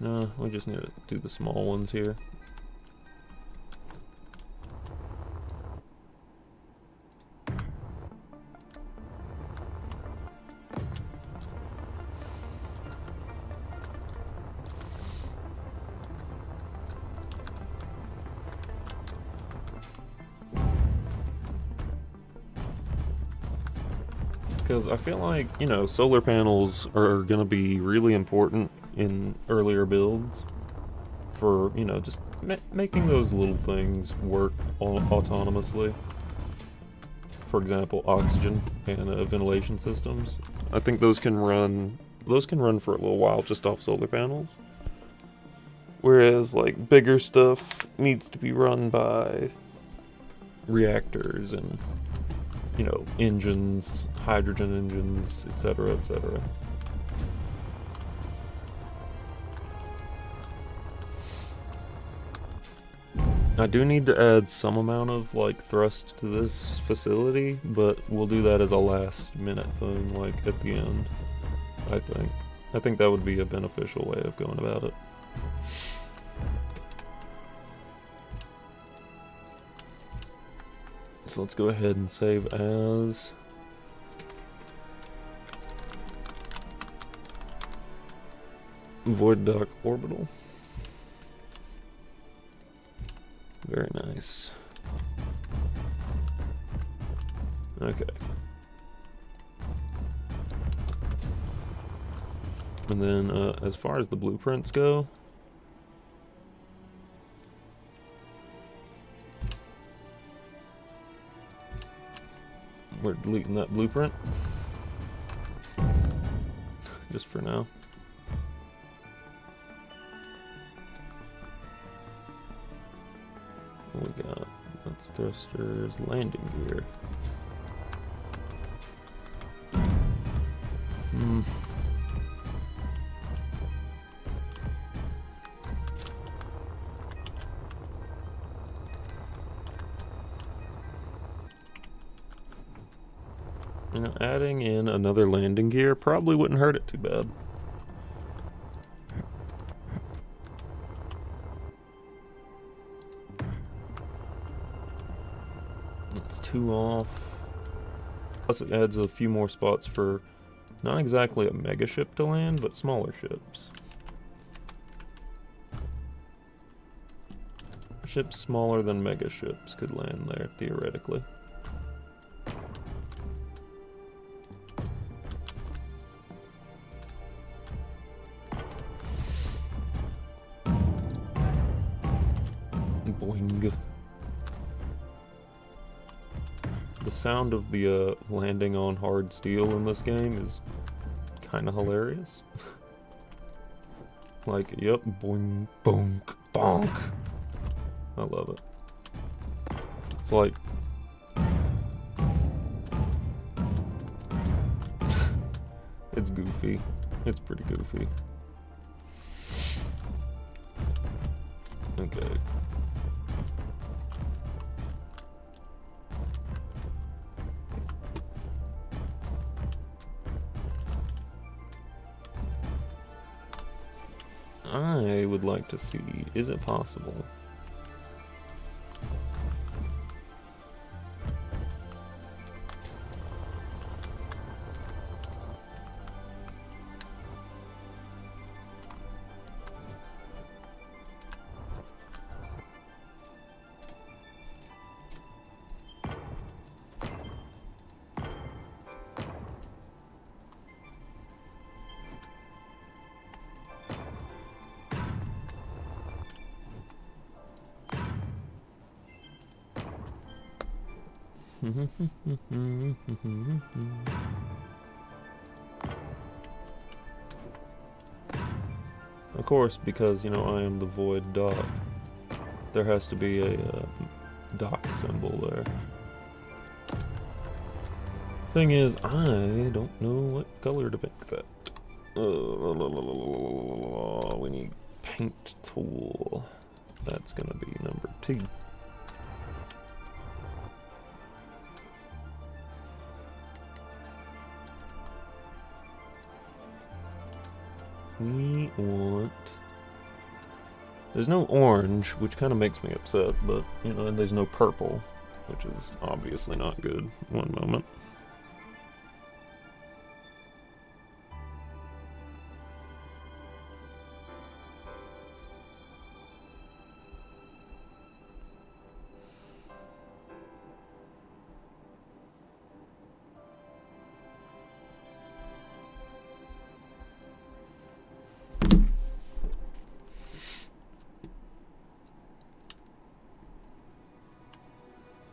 Speaker 1: No, we just need to do the small ones here. Because I feel like, you know, solar panels are going to be really important in earlier builds for, you know, just making those little things work autonomously. For example, oxygen and ventilation systems. I think those can run for a little while just off solar panels. Whereas, like, bigger stuff needs to be run by reactors and, you know, engines, hydrogen engines, etc., etc. I do need to add some amount of, like, thrust to this facility, but we'll do that as a last minute thing, like, at the end, I think. I think that would be a beneficial way of going about it. So let's go ahead and save as Void Dock Orbital. Very nice. Okay. And then as far as the blueprints go, we're deleting that blueprint just for now. What we got? That's thrusters, landing gear. You know, adding in another landing gear probably wouldn't hurt it too bad. It's 2 off. Plus it adds a few more spots for not exactly a mega ship to land, but smaller ships. Ships smaller than mega ships could land there, theoretically. Boing. The sound of the landing on hard steel in this game is kind of hilarious. Like, yep, boing, bonk, bonk. I love it. It's like... it's goofy. It's pretty goofy. Okay. I would like to see, is it possible Of course, because, you know, I am the void dot, there has to be a dot symbol there. Thing is, I don't know what color to make that. We need paint tool. That's gonna be number 2. We want... There's no orange, which kind of makes me upset, but, you know, and there's no purple, which is obviously not good. One moment.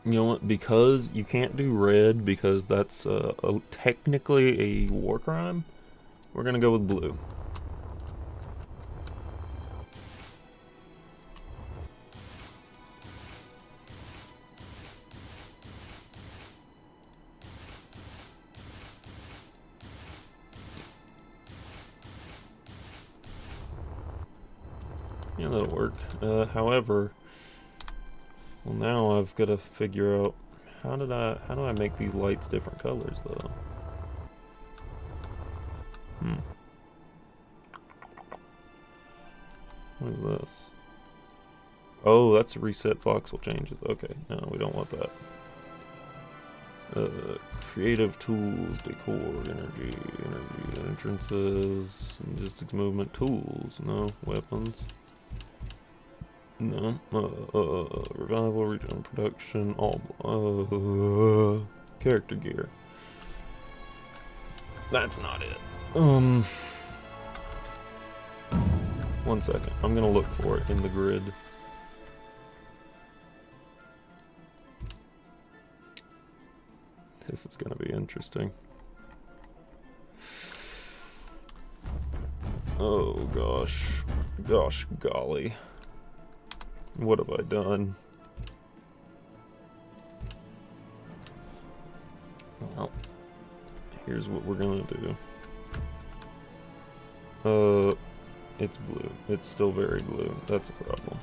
Speaker 1: You know what? Because you can't do red, because that's technically a war crime, we're gonna go with blue. Yeah, that'll work. However, well, now I've got to figure out how do I make these lights different colors though? What is this? Oh, that's reset voxel changes. Okay, no, we don't want that. Creative tools, decor, energy, entrances, logistics, movement, tools. No, weapons. No. Revival, regen, production, all. Character gear. That's not it. 1 second. I'm gonna look for it in the grid. This is gonna be interesting. Oh gosh. Gosh golly. What have I done? Well, here's what we're gonna do. It's blue. It's still very blue. That's a problem.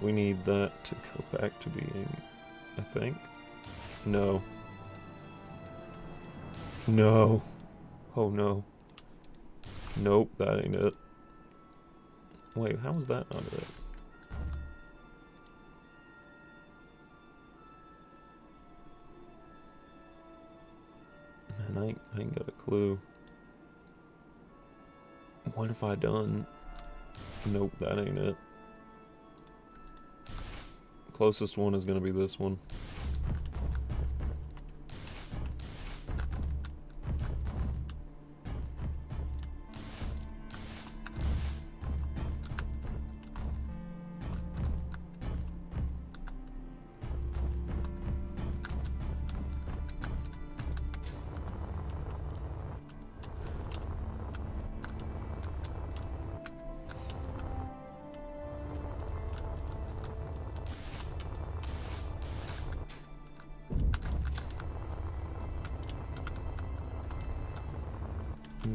Speaker 1: We need that to go back to being, I think. No. No. Oh no. Nope, that ain't it. Wait, how was that not it? Man, I ain't got a clue. What have I done? Nope, that ain't it. Closest one is gonna be this one.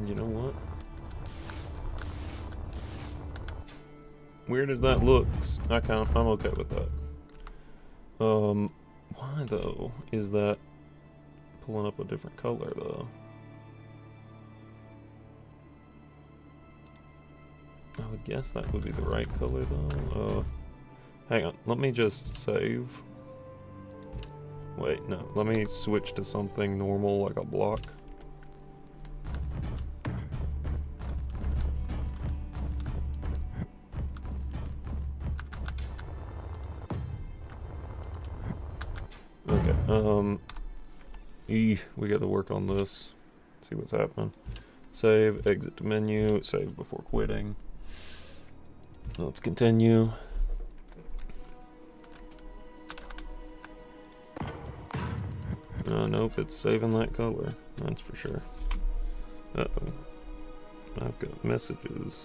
Speaker 1: You know what? Weird as that looks, I'm okay with that. Why though is that pulling up a different color though? I would guess that would be the right color though. Hang on, let me just save. Wait, no, let me switch to something normal like a block. Okay, we gotta work on this. See what's happening. Save, exit the menu, save before quitting. Let's continue. Nope, it's saving that color. That's for sure. Uh-oh. I've got messages.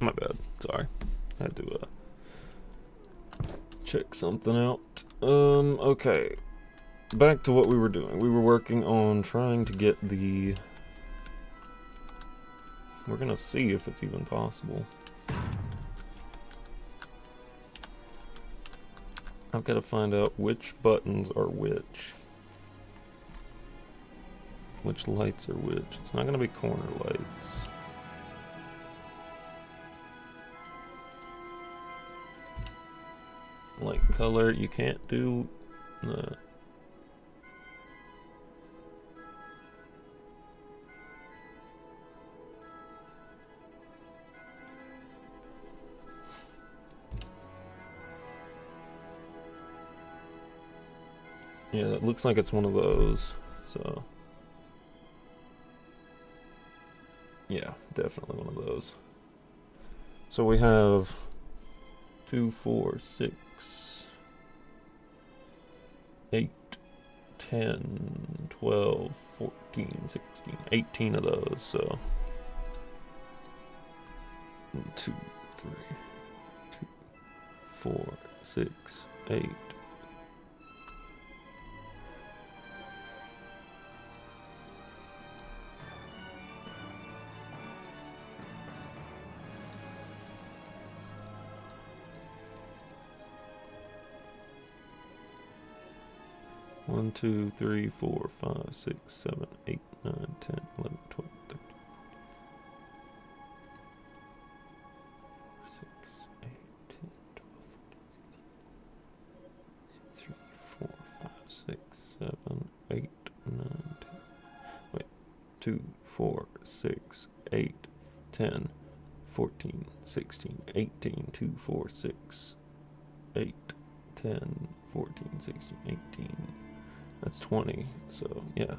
Speaker 1: My bad. Sorry. I had to check something out. Okay. Back to what we were doing. We were working on trying to get the... We're gonna see if it's even possible. I've got to find out which buttons are which. Which lights are which. It's not gonna be corner lights. Like color, you can't do the... Yeah, it looks like it's one of those, so... Yeah, definitely one of those. So we have 2, 4, 6, 8, 10, 12, 14, 16, 18 of those, so 1, 2, 3, 2, 4, 6, 8. One, 2, 3, 4, 5, 6, 7, 8, 9, 10, 11, 12, 13. 6, 8, 10, 12, 3, 4, 5, 6, 7, 8, 9, 10. Wait. 2, 4, 6, 8, 10, 14, 16, 18, 2, 4, 6, 8, 10, 14, 16, 18. That's 20, so yeah.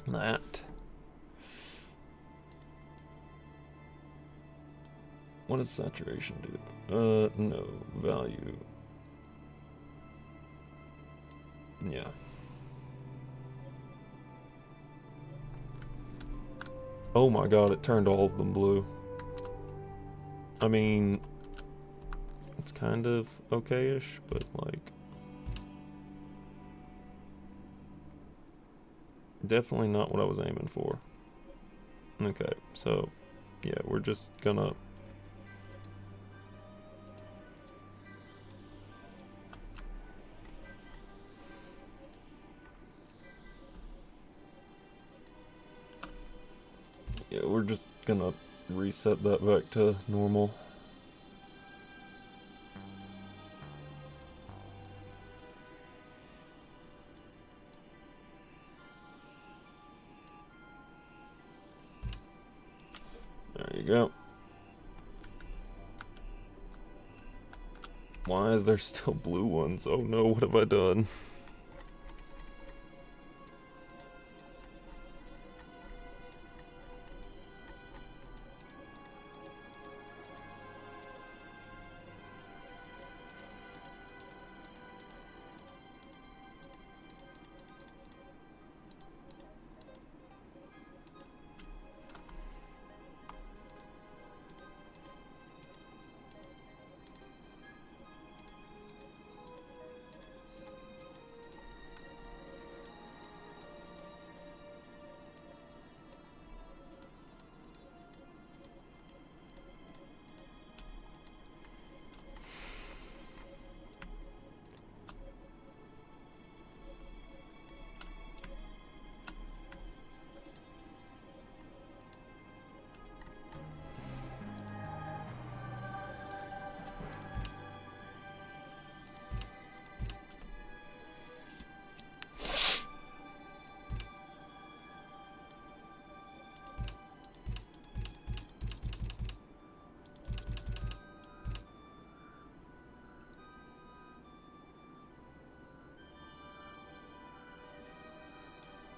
Speaker 1: That. What does saturation do? No. Value. Yeah. Oh my god, it turned all of them blue. I mean, it's kind of okay-ish, but like... Definitely not what I was aiming for. Okay, so, yeah, we're just gonna... Yeah, we're just gonna reset that back to normal. There you go. Why is there still blue ones? Oh no, what have I done?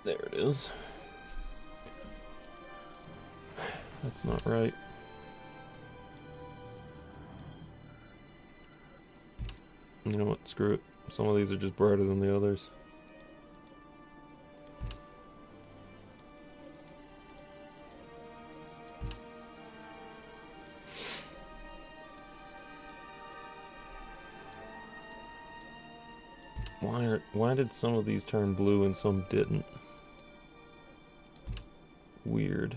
Speaker 1: There it is. That's not right. You know what? Screw it. Some of these are just brighter than the others. Why did some of these turn blue and some didn't? Weird.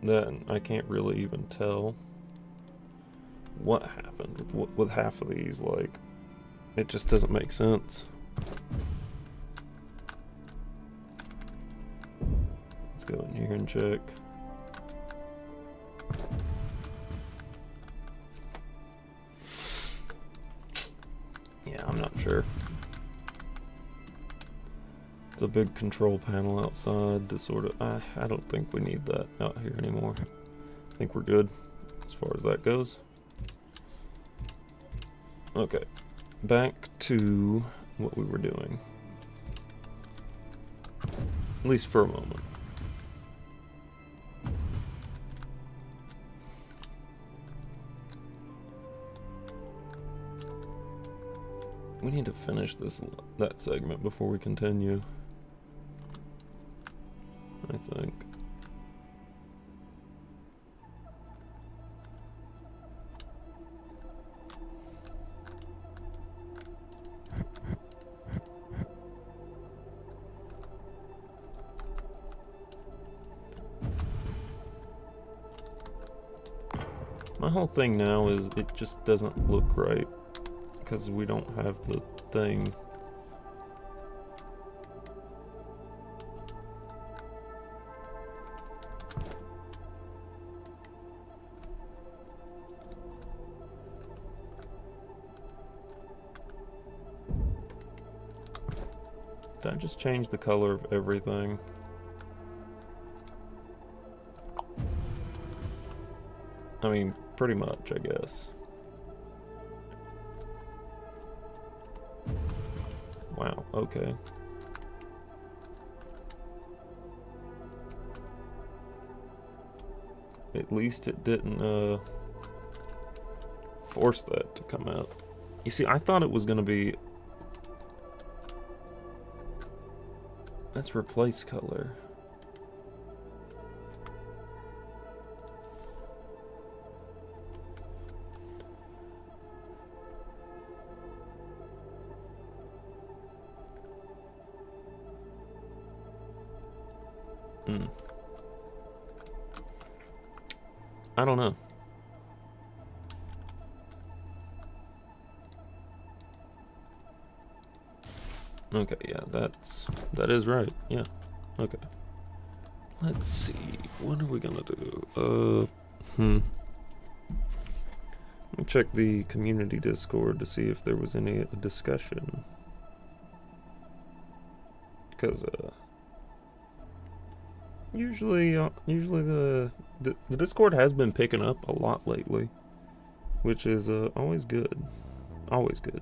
Speaker 1: Then I can't really even tell what happened with half of these. Like, it just doesn't make sense. Let's go in here and check. Yeah, I'm not sure. It's a big control panel outside to sort of... I don't think we need that out here anymore. I think we're good as far as that goes. Okay, back to what we were doing. At least for a moment. We need to finish that segment before we continue, I think. My whole thing now is it just doesn't look right because we don't have the thing. Did I just change the color of everything? I mean, pretty much, I guess. Wow, okay. At least it didn't, force that to come out. You see, I thought it was gonna be... Let's replace color. I don't know. Okay, yeah, that is right. Yeah. Okay. Let's see. What are we gonna do? Let me check the community Discord to see if there was any discussion. Because usually the Discord has been picking up a lot lately, which is always good. Always good.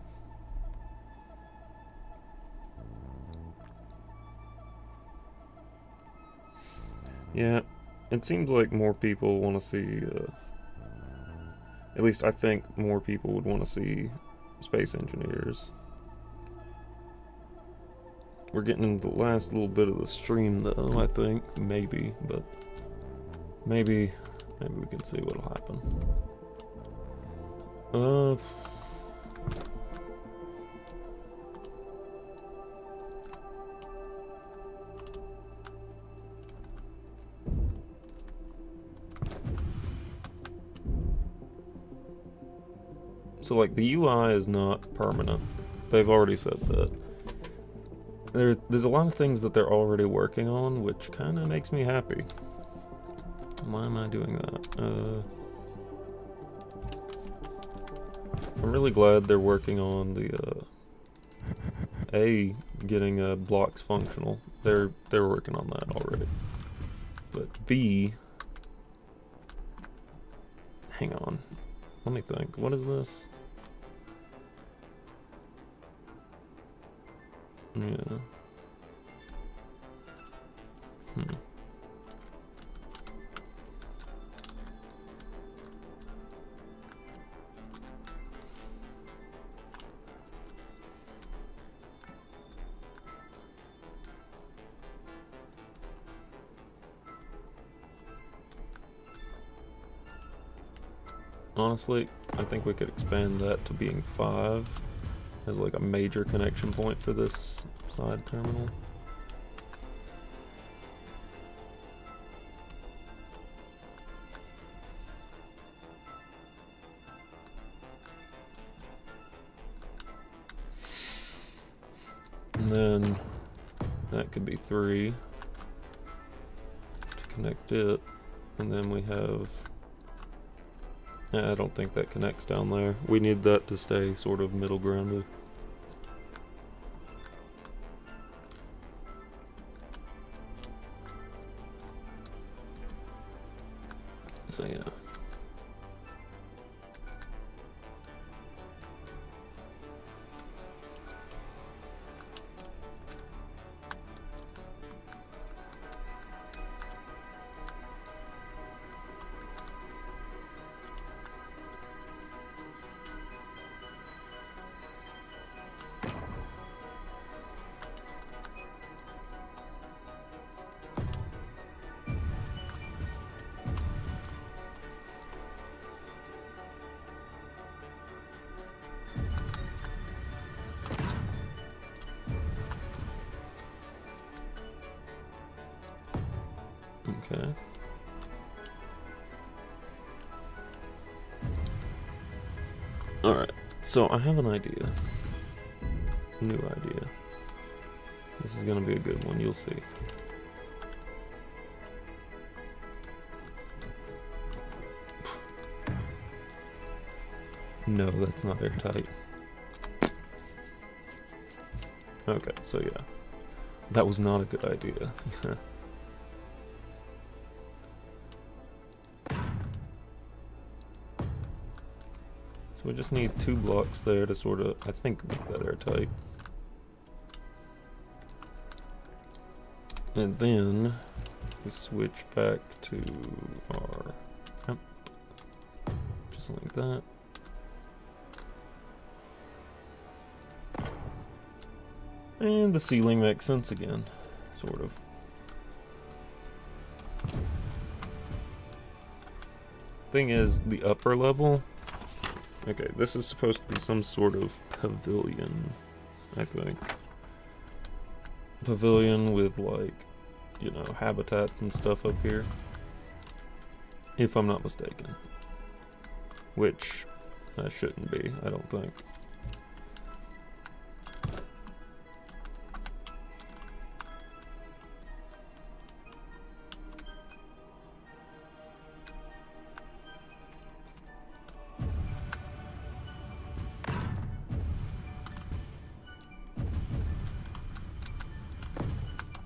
Speaker 1: Yeah, it seems like more people want to see, at least I think more people would want to see space engineers. We're getting into the last little bit of the stream though, I think. Maybe, but maybe we can see what'll happen. So like the UI is not permanent. They've already said that. There's a lot of things that they're already working on, which kind of makes me happy. Why am I doing that? I'm really glad they're working on the getting blocks functional. They're working on that already. But V... Hang on. Let me think. What is this? Yeah. Honestly, I think we could expand that to being 5 as like a major connection point for this side terminal. And then that could be 3 to connect it. And then we have... I don't think that connects down there. We need that to stay sort of middle grounded. So yeah. Okay. Alright, so I have an idea. New idea. This is gonna be a good one, you'll see. No, that's not airtight. Okay, so yeah. That was not a good idea. So we just need 2 blocks there to sort of, I think, make that airtight. And then we switch back to our, yep, just like that. And the ceiling makes sense again, sort of. Thing is, the upper level, okay, this is supposed to be some sort of pavilion, I think. Pavilion with, like, you know, habitats and stuff up here. If I'm not mistaken. Which, that shouldn't be, I don't think.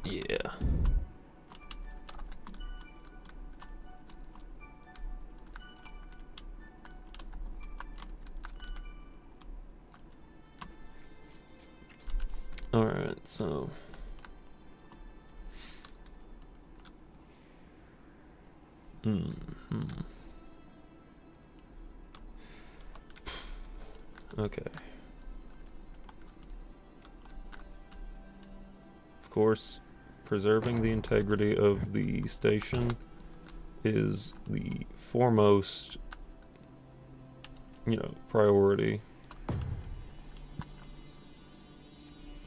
Speaker 1: Yeah. Alright, so... Okay. Of course, preserving the integrity of the station is the foremost, you know, priority.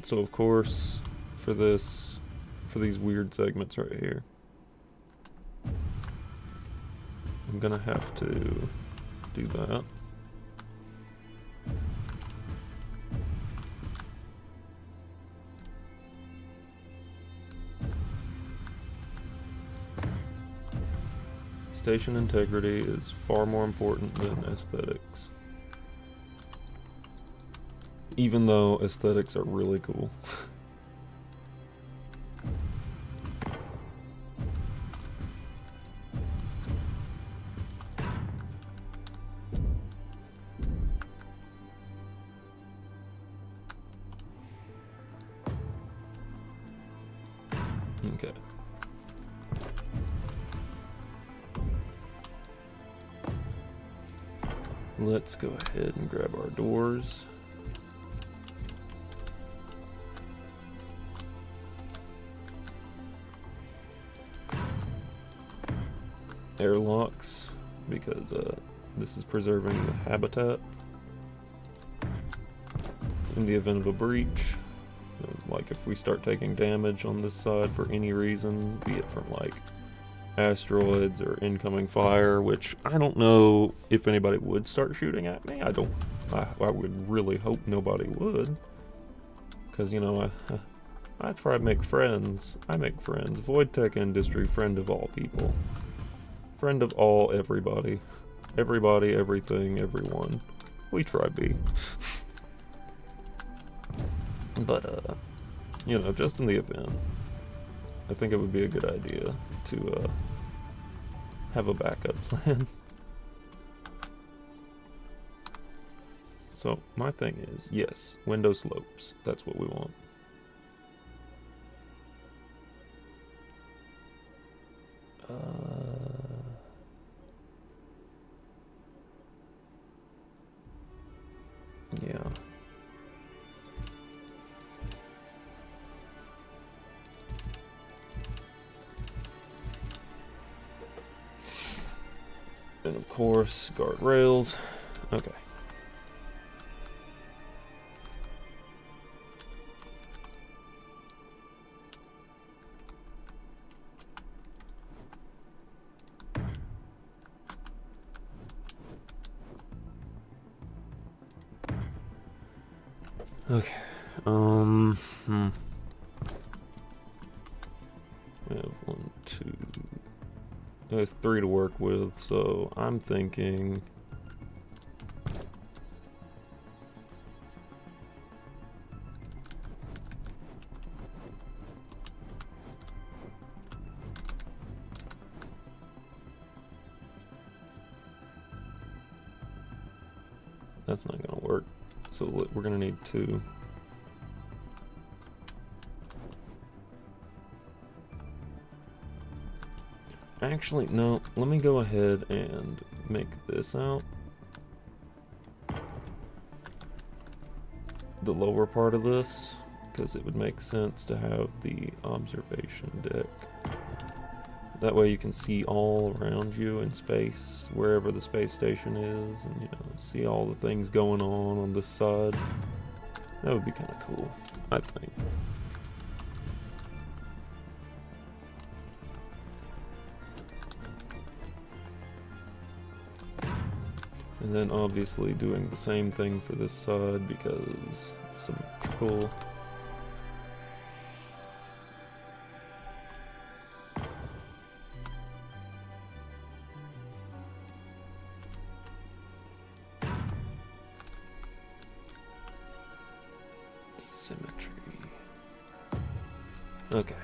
Speaker 1: So of course, for this, for these weird segments right here, I'm gonna have to do that. Station integrity is far more important than aesthetics. Even though aesthetics are really cool. Okay. Let's go ahead and grab our doors. Airlocks, because this is preserving the habitat in the event of a breach. Like if we start taking damage on this side for any reason, be it from like asteroids or incoming fire, which I don't know if anybody would start shooting at me. I would really hope nobody would, because you know I try to make friends. I make friends. Void Tech Industry, friend of all people, friend of all everybody, everything, everyone. We try to be. But you know, just in the event, I think it would be a good idea to have a backup plan. So my thing is, yes, window slopes. That's what we want. Yeah. And of course, guardrails. Okay. Okay. We have 1, 2. There's 3 to work with, so I'm thinking that's not gonna work. So we're gonna need 2. Actually, no, let me go ahead and make this out. The lower part of this, because it would make sense to have the observation deck. That way you can see all around you in space, wherever the space station is, and you know, see all the things going on this side. That would be kind of cool, I think. And then obviously doing the same thing for this side because symmetrical. Symmetry. Okay.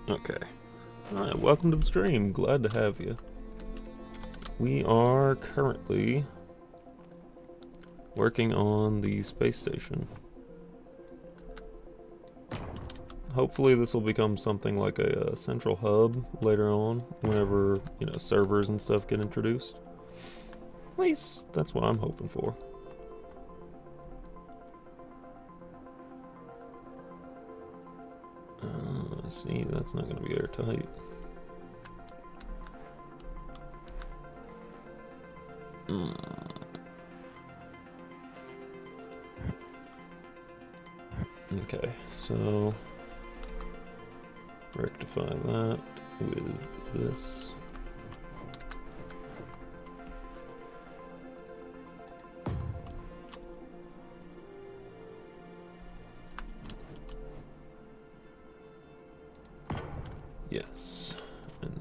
Speaker 1: Okay. Alright, welcome to the stream. Glad to have you. We are currently working on the space station. Hopefully this will become something like a central hub later on, whenever, you know, servers and stuff get introduced. At least that's what I'm hoping for. See, that's not going to be airtight. Okay, so rectify that with this. Yes, and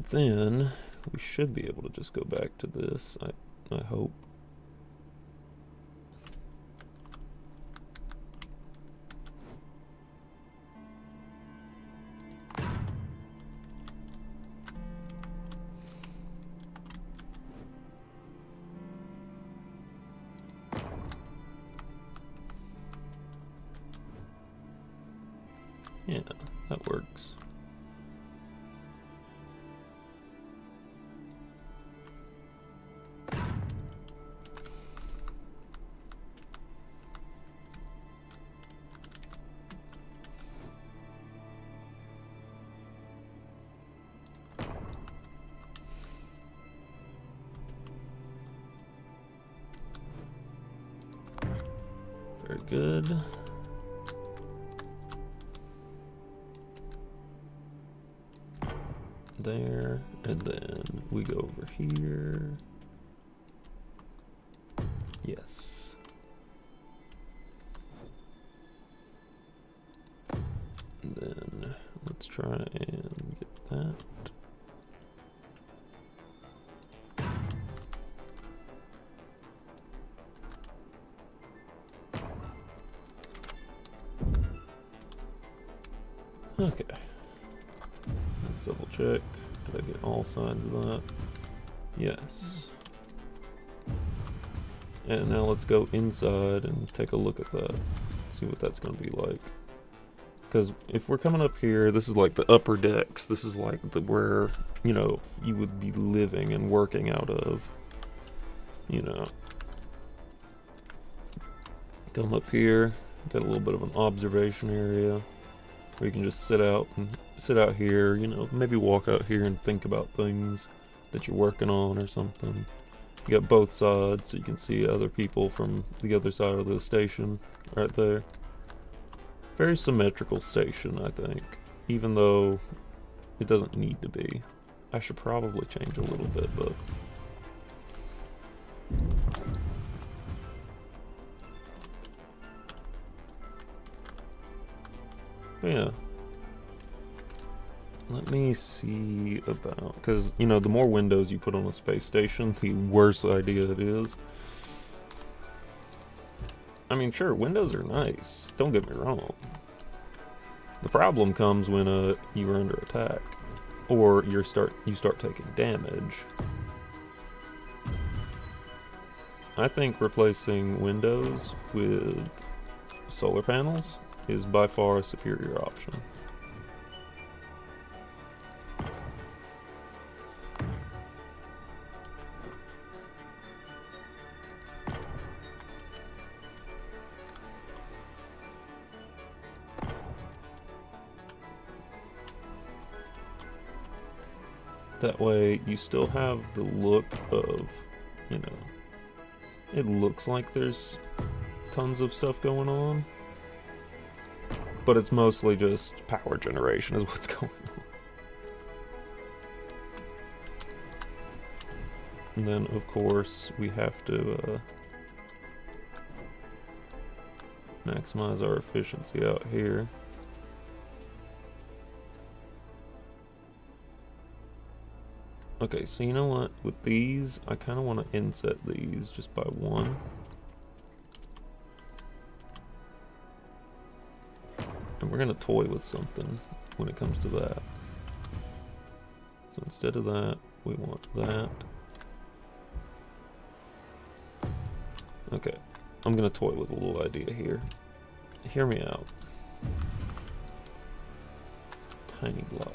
Speaker 1: then we should be able to just go back to this, I hope. Yeah, that works. Very good. There, and then we go over here. Yes. And then let's try and get that. Okay. Let's double check. Did I get all sides of that? Yes. And now let's go inside and take a look at that. See what that's going to be like. Because if we're coming up here, this is like the upper decks. This is like where, you know, you would be living and working out of. You know. Come up here. Got a little bit of an observation area. Where you can just sit out here, you know, maybe walk out here and think about things that you're working on or something. You got both sides, so you can see other people from the other side of the station right there. Very symmetrical station, I think, even though it doesn't need to be. I should probably change a little bit, but yeah. Let me see about, because, you know, the more windows you put on a space station, the worse idea it is. I mean, sure, windows are nice. Don't get me wrong. The problem comes when you are under attack, or you start taking damage. I think replacing windows with solar panels is by far a superior option. That way you still have the look of, you know, it looks like there's tons of stuff going on, but it's mostly just power generation is what's going on. And then, of course, we have to maximize our efficiency out here. Okay, so you know what? With these, I kind of want to inset these just by one. And we're going to toy with something when it comes to that. So instead of that, we want that. Okay, I'm going to toy with a little idea here. Hear me out. Tiny block.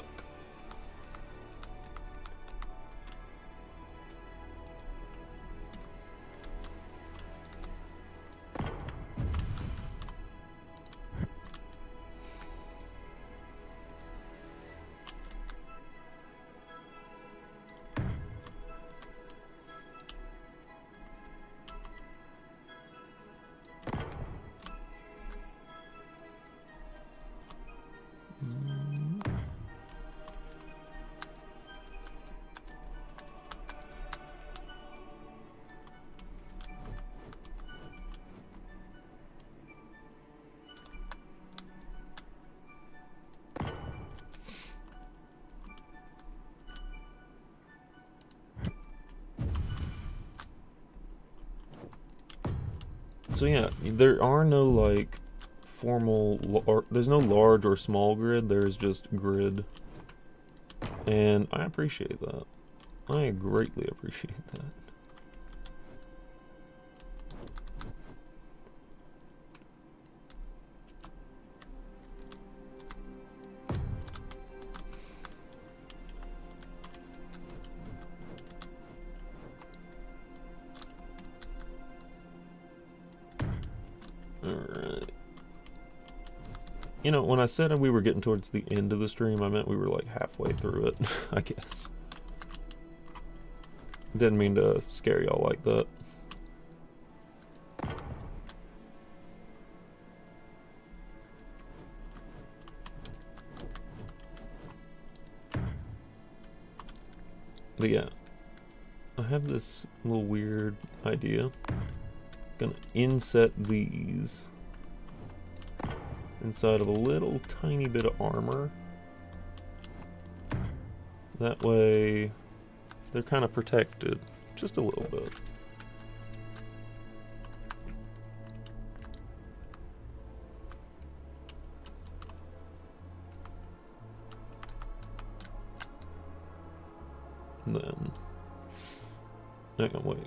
Speaker 1: So yeah, there are no like formal, there's no large or small grid, there's just grid. And I appreciate that. I greatly appreciate that. Alright. You know, when I said we were getting towards the end of the stream, I meant we were like halfway through it, I guess. Didn't mean to scare y'all like that. But yeah, I have this little weird idea. Gonna inset these inside of a little tiny bit of armor. That way they're kind of protected just a little bit. And then, hang on, wait.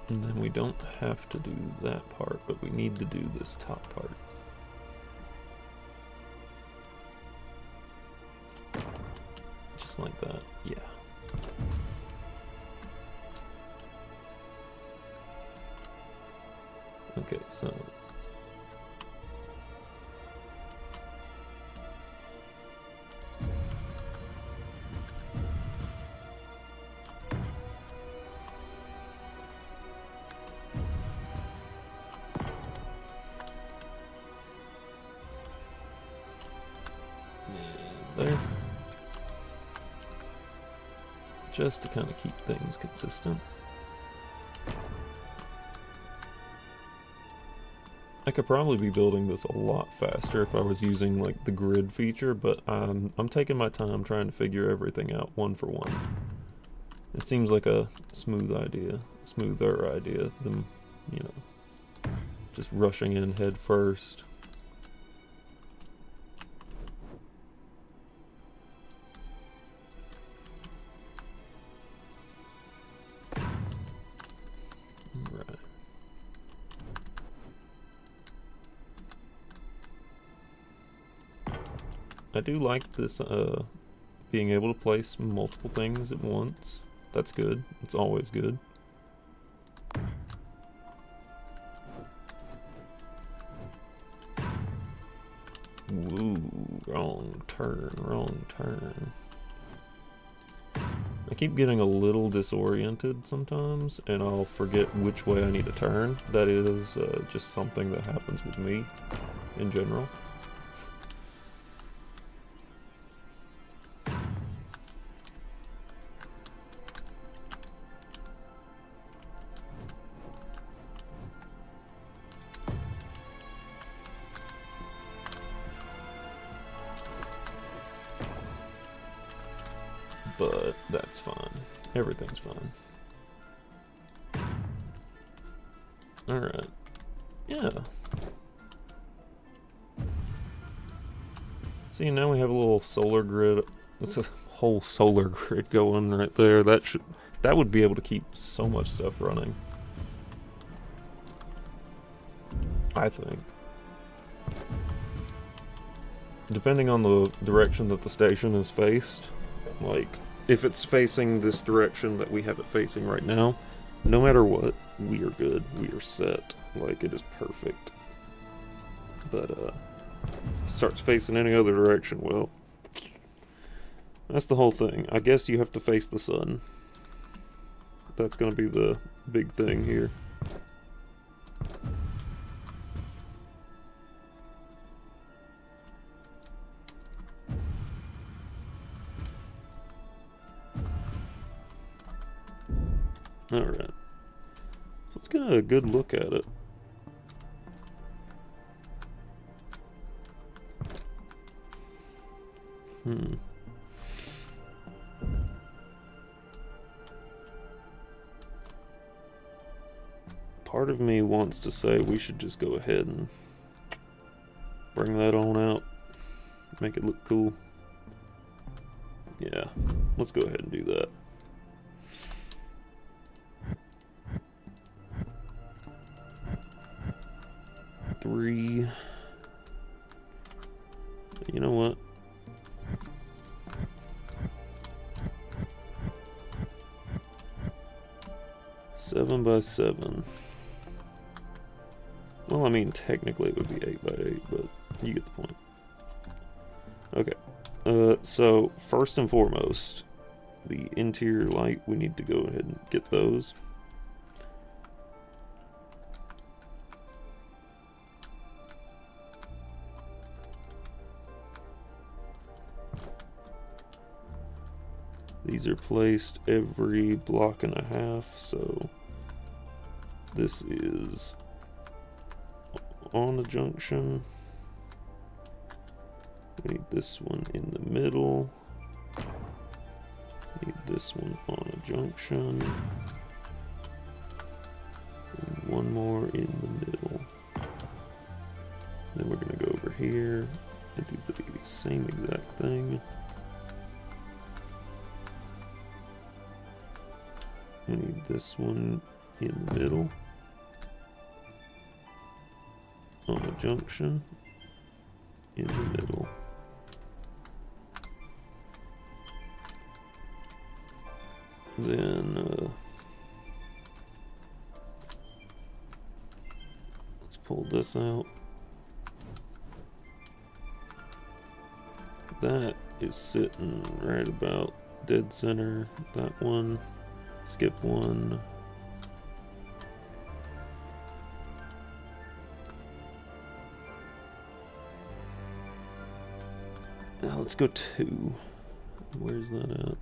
Speaker 1: And then we don't have to do that part, but we need to do this top part. Just like that, yeah. Okay, so there. Just to kind of keep things consistent. I could probably be building this a lot faster if I was using like the grid feature, but I'm taking my time trying to figure everything out one for one. It seems like a smoother idea than, you know, just rushing in head first. I do like this, being able to place multiple things at once. That's good. It's always good. Woo, wrong turn, wrong turn. I keep getting a little disoriented sometimes, and I'll forget which way I need to turn. That is just something that happens with me in general. That's fine. Everything's fine. Alright. Yeah. See, now we have a little solar grid. It's a whole solar grid going right there. That would be able to keep so much stuff running. I think. Depending on the direction that the station is faced, like, if it's facing this direction that we have it facing right now, no matter what, we are good. We are set. Like, it is perfect. But, if it starts facing any other direction, well, that's the whole thing. I guess you have to face the sun. That's gonna be the big thing here. Alright. So let's get a good look at it. Part of me wants to say we should just go ahead and bring that on out. Make it look cool. Yeah, let's go ahead and do that. Three. You know what? Seven by 7. Well, I mean, technically it would be 8 by 8, but you get the point. Okay. So, first and foremost, the interior light, we need to go ahead and get those. These are placed every block and a half, so this is on a junction. We need this one in the middle. Need this one on a junction. And one more in the middle. Then we're going to go over here and do the same exact thing. We need this one in the middle. On a junction. In the middle. Then, let's pull this out. That is sitting right about dead center. That one. Skip one. Now let's go 2. Where's that at?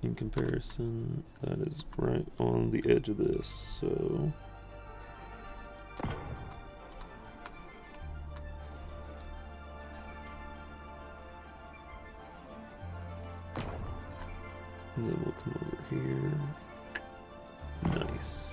Speaker 1: In comparison, that is right on the edge of this, so... And then we'll come over here. Nice.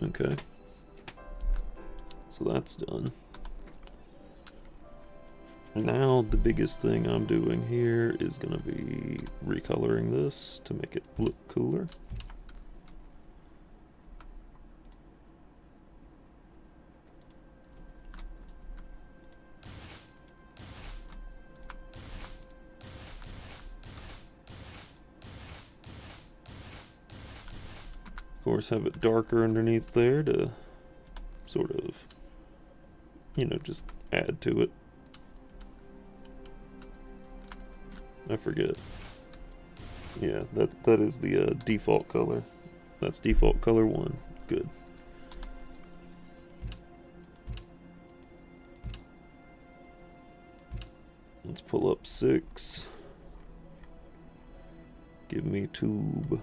Speaker 1: Okay. So that's done. Now the biggest thing I'm doing here is going to be recoloring this to make it look cooler. Of course, have it darker underneath there to sort of, you know, just add to it. I forget. Yeah, that is the default color. That's default color 1. Good. Let's pull up 6. Give me tube.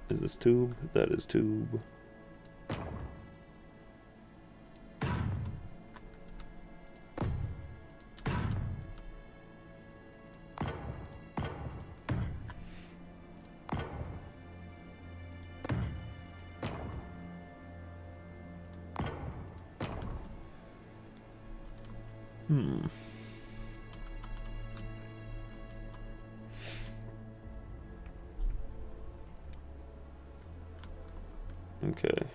Speaker 1: Is this tube? That is tube. Okay.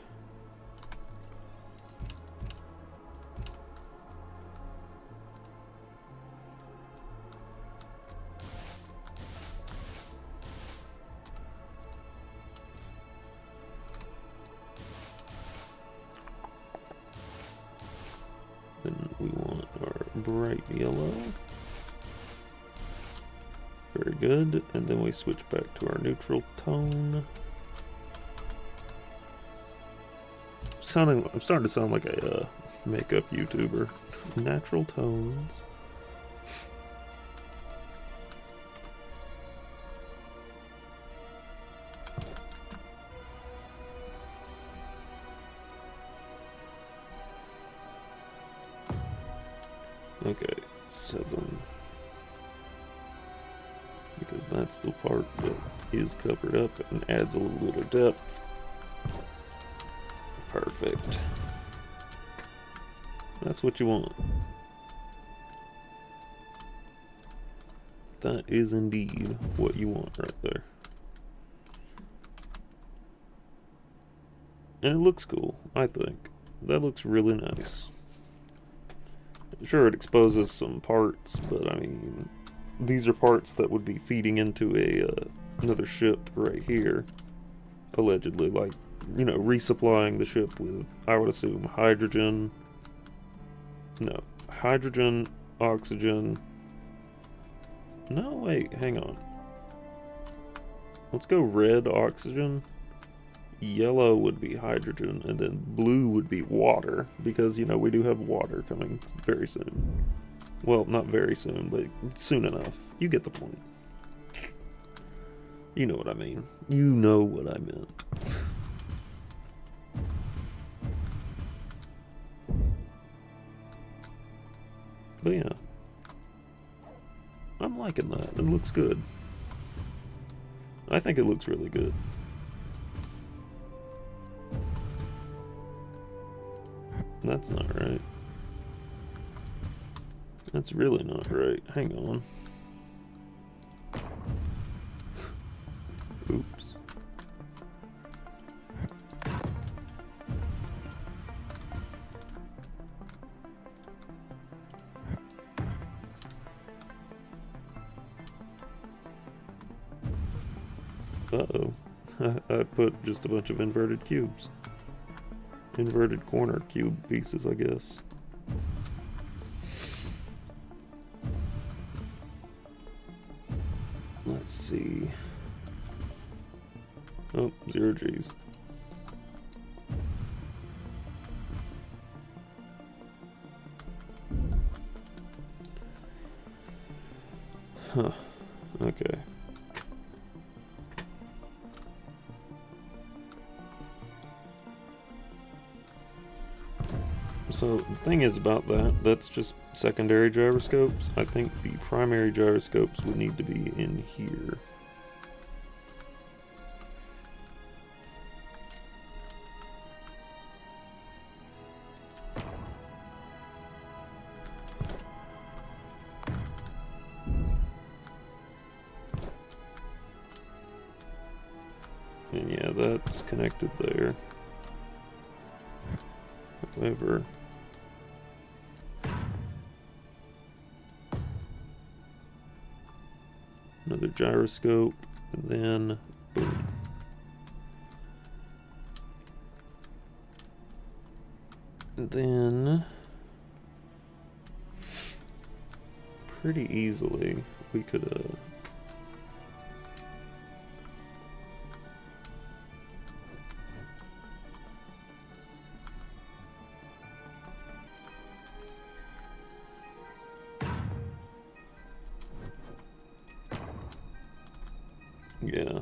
Speaker 1: Then we want our bright yellow. Very good. And then we switch back to our neutral tone. I'm starting to sound like a makeup YouTuber. Natural tones. Okay, 7. Because that's the part that is covered up and adds a little bit of depth. Perfect. That's what you want. That is indeed what you want right there. And it looks cool, I think. That looks really nice. Sure, it exposes some parts, but I mean, these are parts that would be feeding into another ship right here, allegedly, like, you know, resupplying the ship with, I would assume, hydrogen, oxygen. No, wait, hang on. Let's go red oxygen. Yellow would be hydrogen, and then blue would be water, because, you know, we do have water coming very soon. Well, not very soon, but soon enough. You get the point. You know what I mean. You know what I meant. But yeah. I'm liking that. It looks good. I think it looks really good. That's not right. That's really not right. Hang on. Oops. Uh-oh. I put just a bunch of inverted cubes. Inverted corner cube pieces, I guess. Let's see. Oh, 0 G's. Huh. Okay. So the thing is about that's just secondary gyroscopes. I think the primary gyroscopes would need to be in here. And yeah, that's connected there. However, another gyroscope, and then boom. And then pretty easily we could Yeah.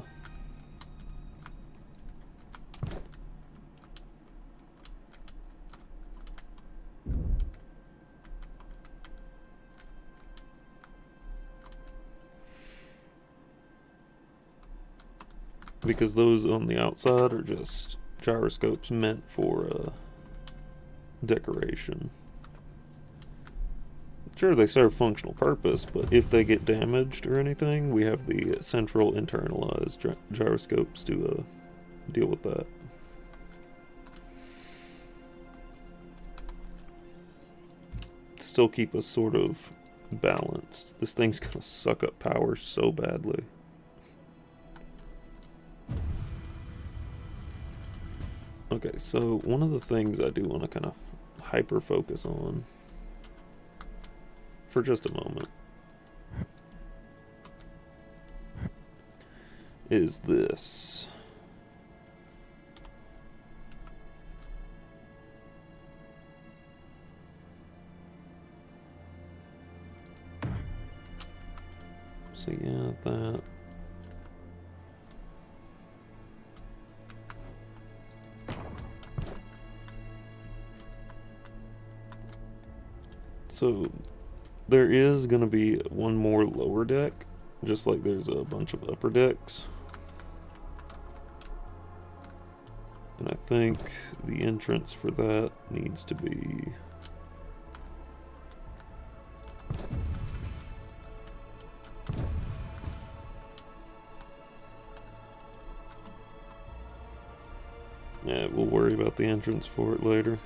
Speaker 1: Because those on the outside are just gyroscopes meant for decoration. Sure, they serve functional purpose, but if they get damaged or anything, we have the central internalized gyroscopes to deal with that. Still keep us sort of balanced. This thing's gonna suck up power so badly. Okay, so one of the things I do want to kind of hyper focus on for just a moment is this. So yeah, that. So there is going to be one more lower deck, just like there's a bunch of upper decks. And I think the entrance for that needs to be... Yeah, we'll worry about the entrance for it later.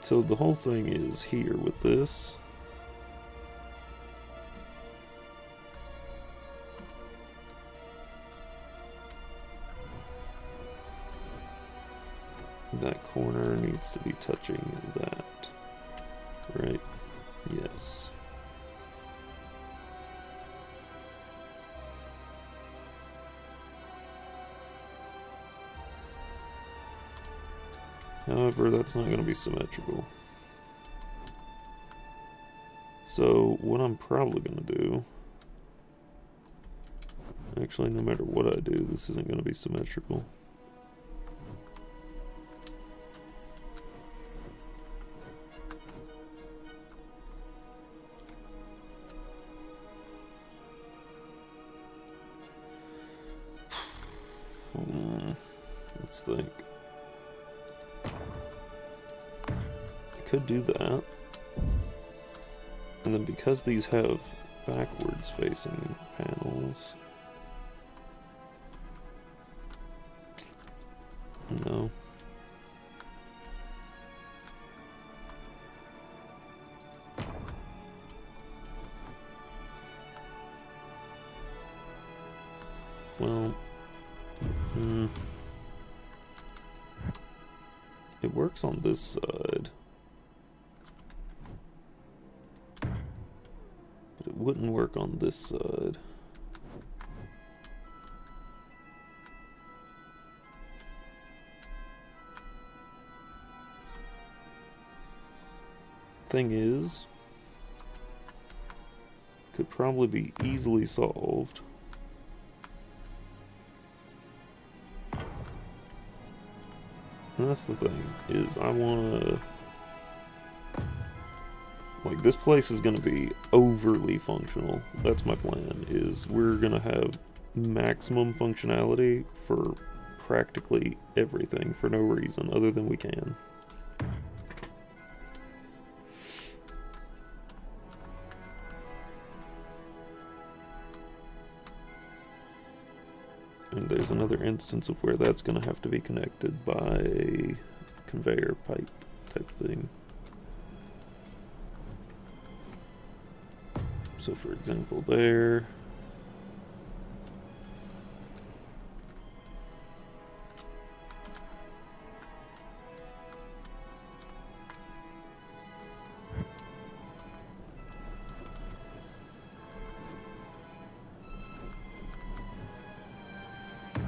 Speaker 1: So the whole thing is here with this. That corner needs to be touching that, right? Yes. However, that's not going to be symmetrical. So what I'm probably going to do... Actually, no matter what I do, this isn't going to be symmetrical. Let's think. I could do that. And then because these have backwards facing panels... No. Well... It works on this side. But it wouldn't work on this side. Thing is, could probably be easily solved. And that's the thing, is I want to... Like, this place is going to be overly functional. That's my plan, is we're going to have maximum functionality for practically everything for no reason other than we can. And there's another instance of where that's going to have to be connected by a conveyor pipe type thing. So for example there.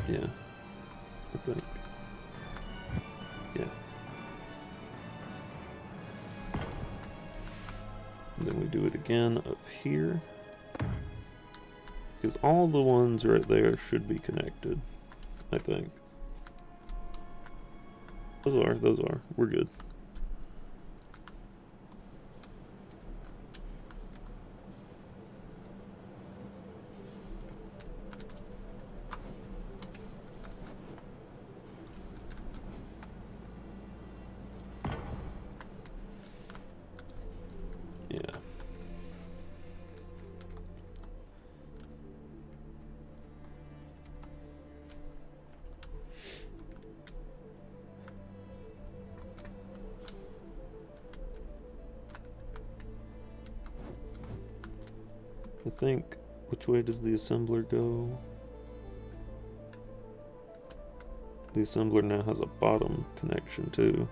Speaker 1: Yeah, I think. Yeah. And then we do it again up here. Because all the ones right there should be connected, I think. Those are. We're good. Yeah. I think, which way does the assembler go? The assembler now has a bottom connection too,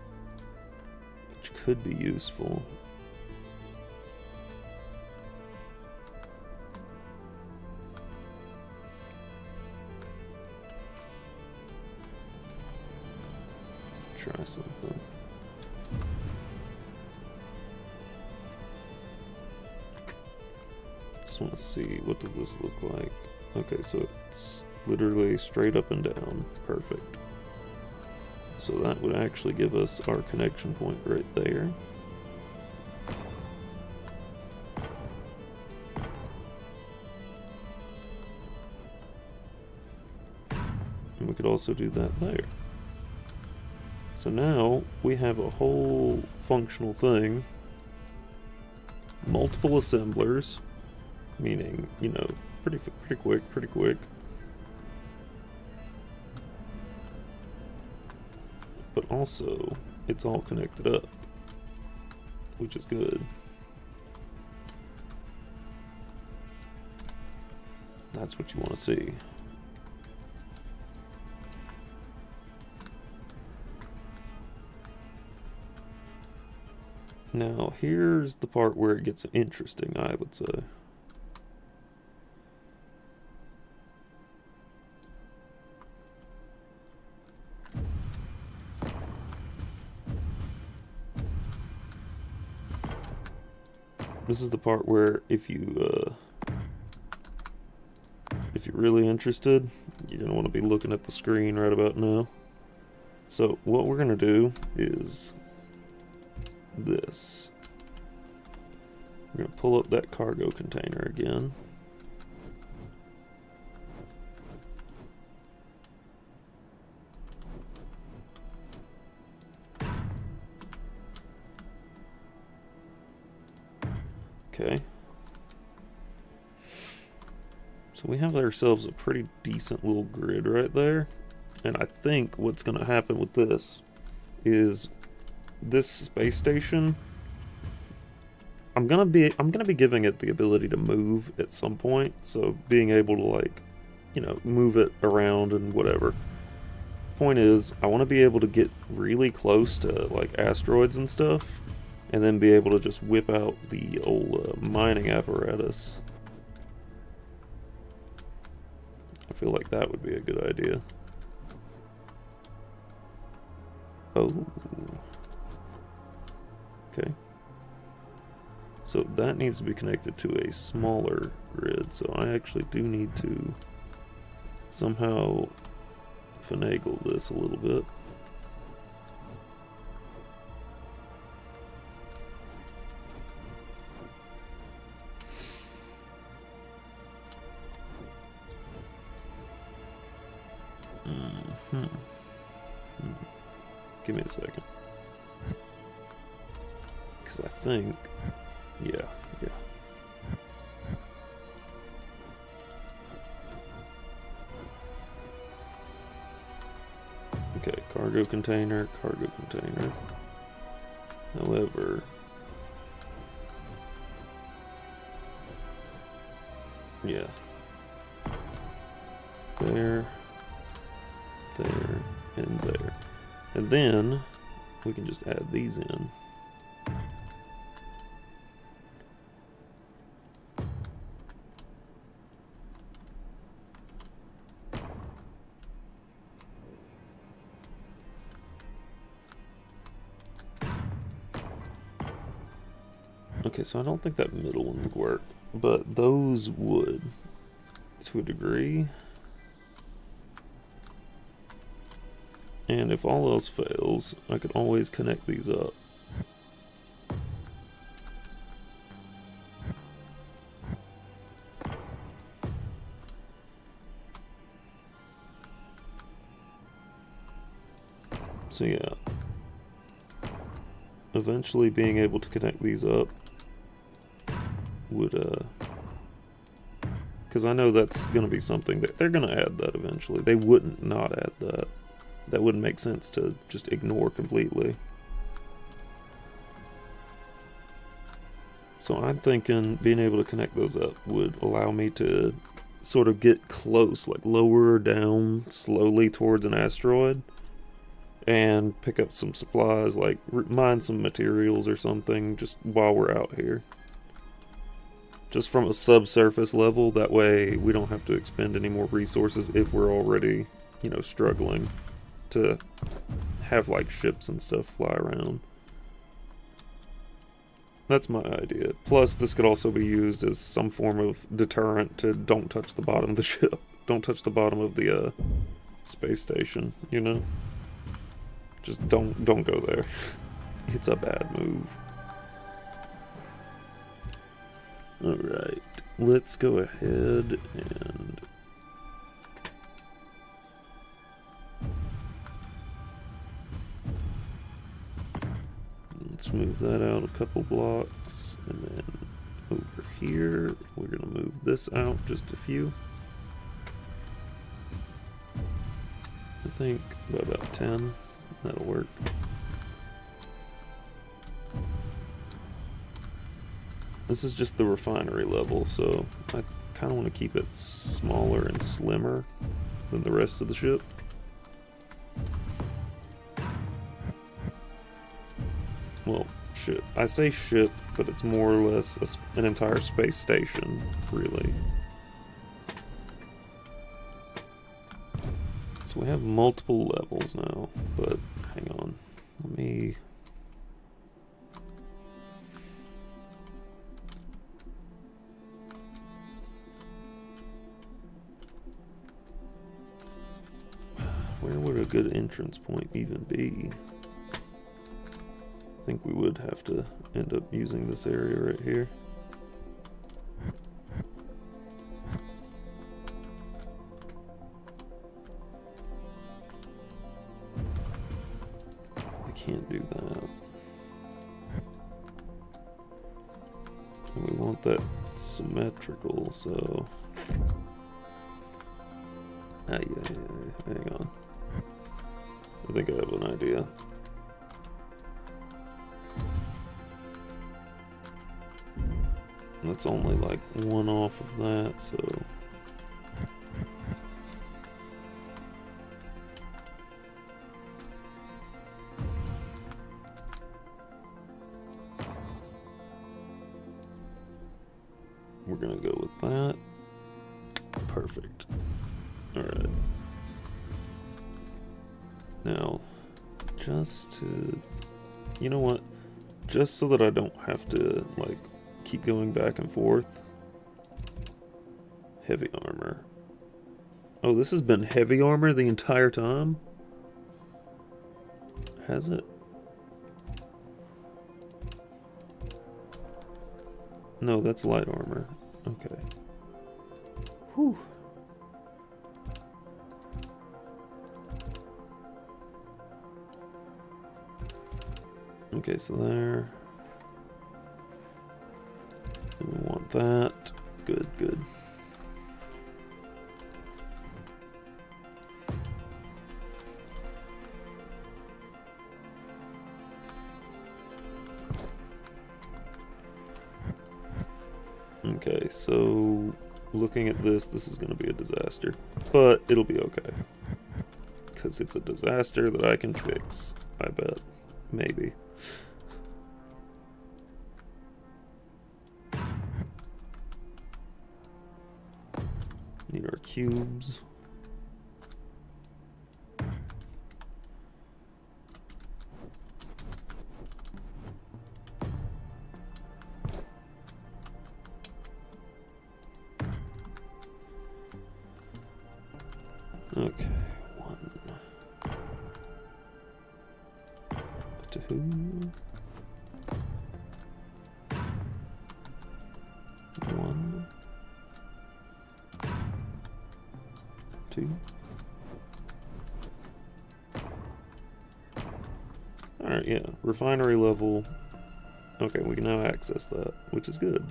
Speaker 1: which could be useful. Try something. Just want to see, what does this look like? Okay, so it's literally straight up and down. Perfect. So that would actually give us our connection point right there. And we could also do that there. So now we have a whole functional thing. Multiple assemblers, meaning, you know, pretty quick. But also, it's all connected up, which is good. That's what you want to see. Now, here's the part where it gets interesting, I would say. This is the part where if you're really interested, you're gonna want to be looking at the screen right about now. So what we're gonna do is this. We're gonna pull up that cargo container again. Okay. So we have ourselves a pretty decent little grid right there. And I think what's going to happen with this is this space station, I'm gonna be giving it the ability to move at some point. So being able to, like, you know, move it around and whatever. Point is, I want to be able to get really close to, like, asteroids and stuff, and then be able to just whip out the old mining apparatus. I feel like that would be a good idea. Oh. Okay. So that needs to be connected to a smaller grid, so I actually do need to somehow finagle this a little bit. Give me a second. Because I think, yeah. Okay, cargo container. However, yeah. There, and there. And then we can just add these in. Okay, so I don't think that middle one would work, but those would, to a degree. And if all else fails, I could always connect these up. So yeah, eventually being able to connect these up would, because I know that's going to be something that they're going to add that eventually. They wouldn't not add that. That wouldn't make sense to just ignore completely. So I'm thinking being able to connect those up would allow me to sort of get close, like lower down slowly towards an asteroid, and pick up some supplies, like mine some materials or something, just while we're out here. Just from a subsurface level, that way we don't have to expend any more resources if we're already, you know, struggling to have like ships and stuff fly around. That's my idea. Plus, this could also be used as some form of deterrent to don't touch the bottom of the ship. Don't touch the bottom of the space station, you know? Just don't go there. It's a bad move. Alright, let's go ahead and let's move that out a couple blocks, and then over here we're gonna move this out just a few. I think about 10. That'll work. This is just the refinery level, so I kind of want to keep it smaller and slimmer than the rest of the ship. Well, ship. I say ship, but it's more or less an entire space station, really. So we have multiple levels now, but hang on. Let me... Where would a good entrance point even be? I think we would have to end up using this area right here. I can't do that. And we want that symmetrical, so... yeah, hang on. I think I have an idea. That's only like one off of that, so... We're gonna go with that. Perfect. Alright. Now, just to... You know what? Just so that I don't have to, like, keep going back and forth. Heavy armor. Oh, this has been heavy armor the entire time? Has it? No, that's light armor. Okay. Whew. Okay, so there. We want that. Good, good. Okay, so looking at this is going to be a disaster. But it'll be okay. Because it's a disaster that I can fix, I bet. Maybe. Need our cubes. Okay, 1, 2, 1, 2. Alright, yeah, refinery level. Okay, we can now access that, which is good.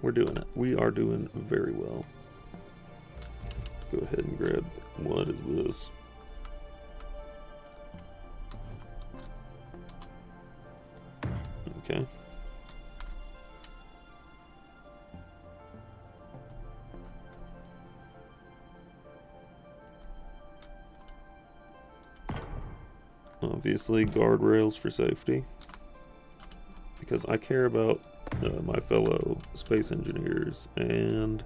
Speaker 1: We're doing it. We are doing very well. Go ahead and grab, what is this? Okay. Obviously, guardrails for safety. Because I care about my fellow space engineers and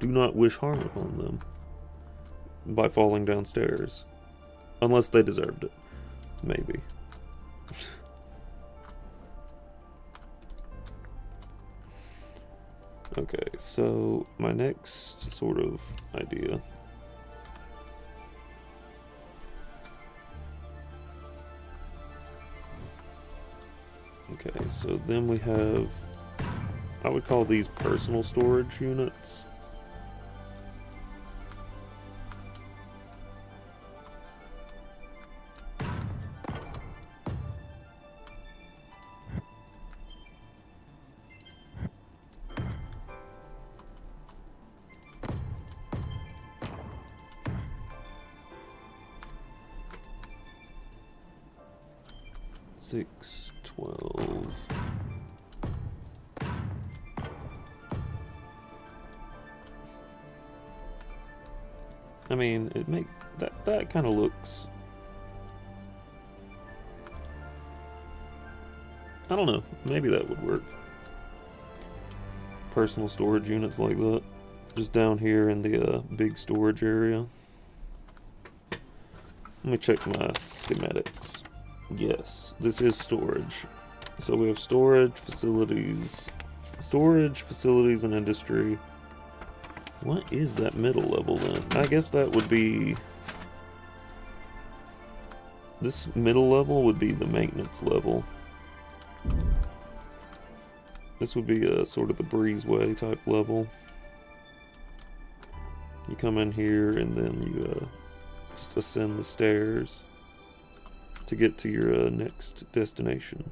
Speaker 1: do not wish harm upon them by falling downstairs. Unless they deserved it. Maybe. Okay, so my next sort of idea. Okay, so then we have, I would call these personal storage units. Six, 12. I mean, it make that kind of looks. I don't know. Maybe that would work. Personal storage units like that, just down here in the big storage area. Let me check my schematics. Yes, this is storage. So we have storage facilities and industry. What is that middle level then? I guess that would be, this middle level would be the maintenance level. This would be a sort of the breezeway type level. You come in here and then you just ascend the stairs to get to your next destination.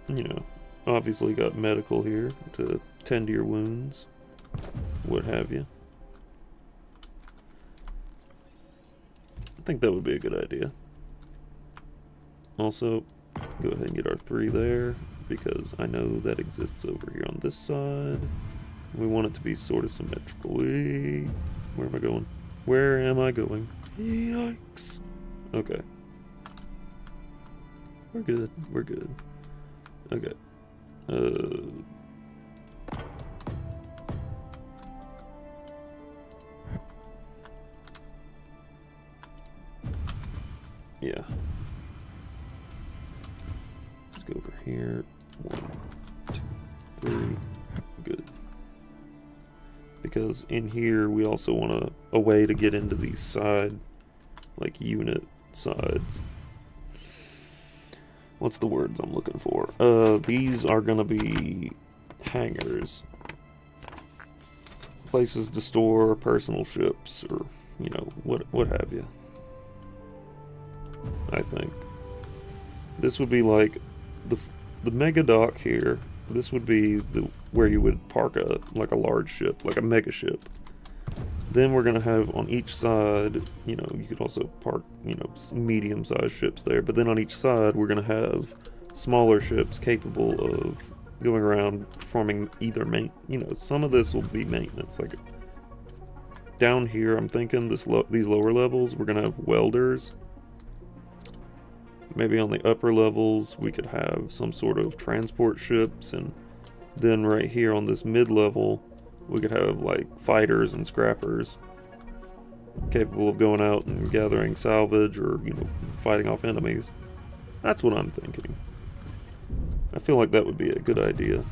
Speaker 1: You know, obviously got medical here to tend to your wounds, what have you. I think that would be a good idea. Also, go ahead and get our 3 there, because I know that exists over here on this side. We want it to be sort of symmetrical. Where am I going? Where am I going? Yikes. Okay. We're good. We're good. Okay. Yeah. Let's go over here. 1, 2, 3. Good. Because in here we also want a way to get into these side, like unit sides. What's the words I'm looking for? These are gonna be hangars. Places to store personal ships, or, you know, what have you. I think. This would be like the mega dock here. This would be where you would park a large ship, like a mega ship. Then we're gonna have on each side, you know, you could also park, you know, medium-sized ships there. But then on each side, we're gonna have smaller ships capable of going around performing either you know, some of this will be maintenance. Like down here, I'm thinking these lower levels, we're gonna have welders. Maybe on the upper levels, we could have some sort of transport ships, and then right here on this mid-level, we could have like fighters and scrappers capable of going out and gathering salvage, or, you know, fighting off enemies. That's what I'm thinking. I feel like that would be a good idea.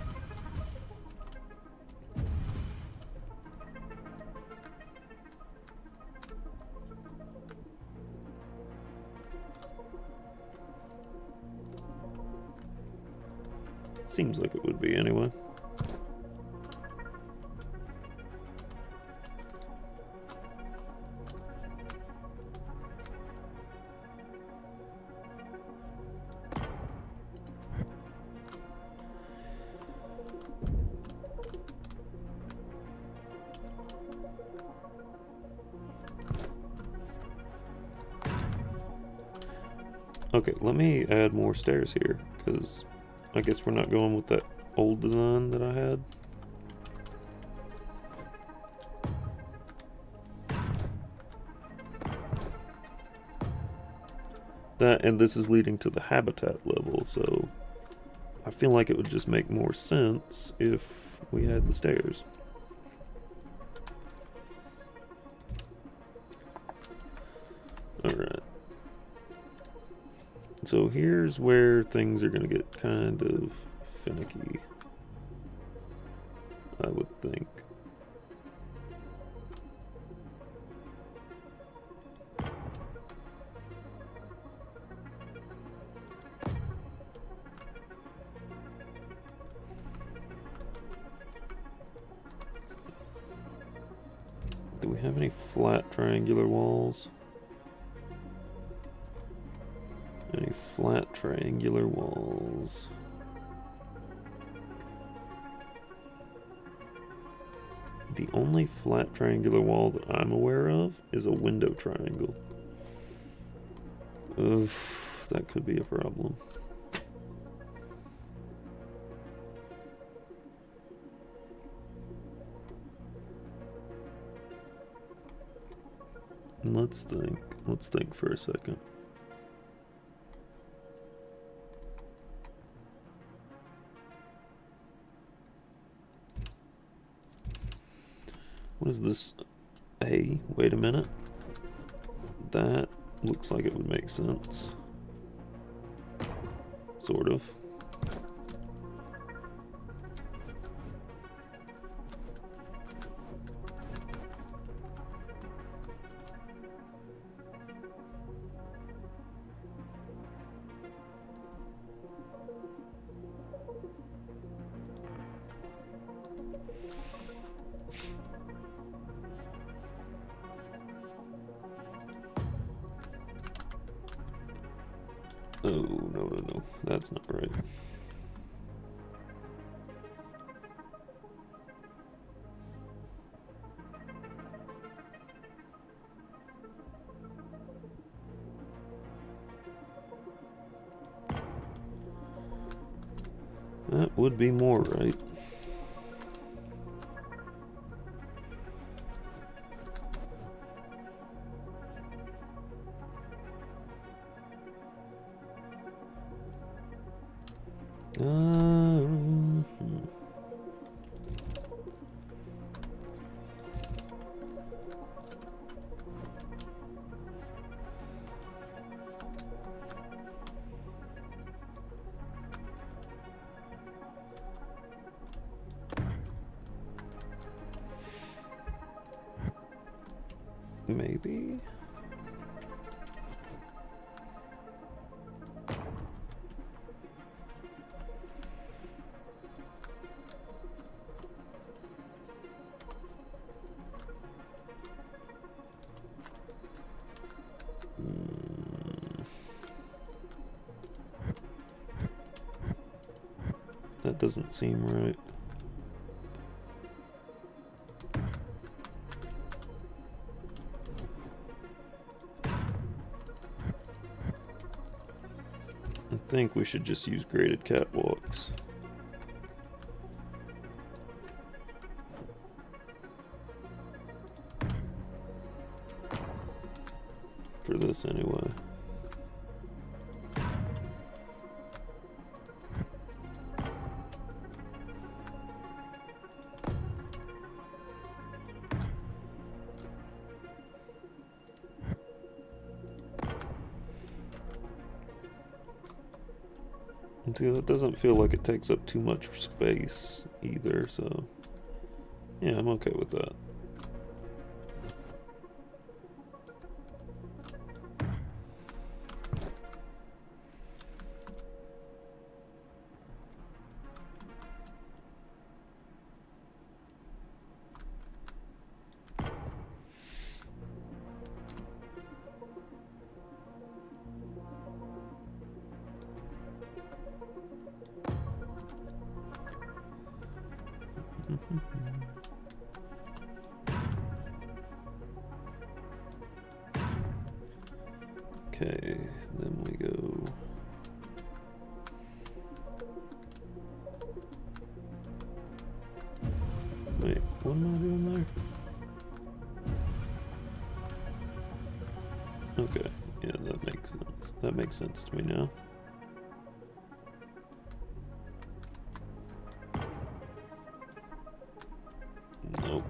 Speaker 1: Seems like it would be anyway. Okay, let me add more stairs here, because I guess we're not going with that old design that I had. That, and this is leading to the habitat level, so I feel like it would just make more sense if we had the stairs. Alright. So here's where things are going to get kind of finicky, I would think. Do we have any flat triangular walls? Any flat triangular walls? The only flat triangular wall that I'm aware of is a window triangle. Oof, that could be a problem. Let's think for a second. What is this? Hey, wait a minute. That looks like it would make sense. Sort of. Oh, no. That's not right. That would be more right. Maybe? That doesn't seem right. I think we should just use graded catwalks. For this anyway. See, that doesn't feel like it takes up too much space either, so yeah, I'm okay with that. Okay, then we go... Wait, what am I doing there? Okay, yeah, that makes sense. That makes sense to me now. Nope.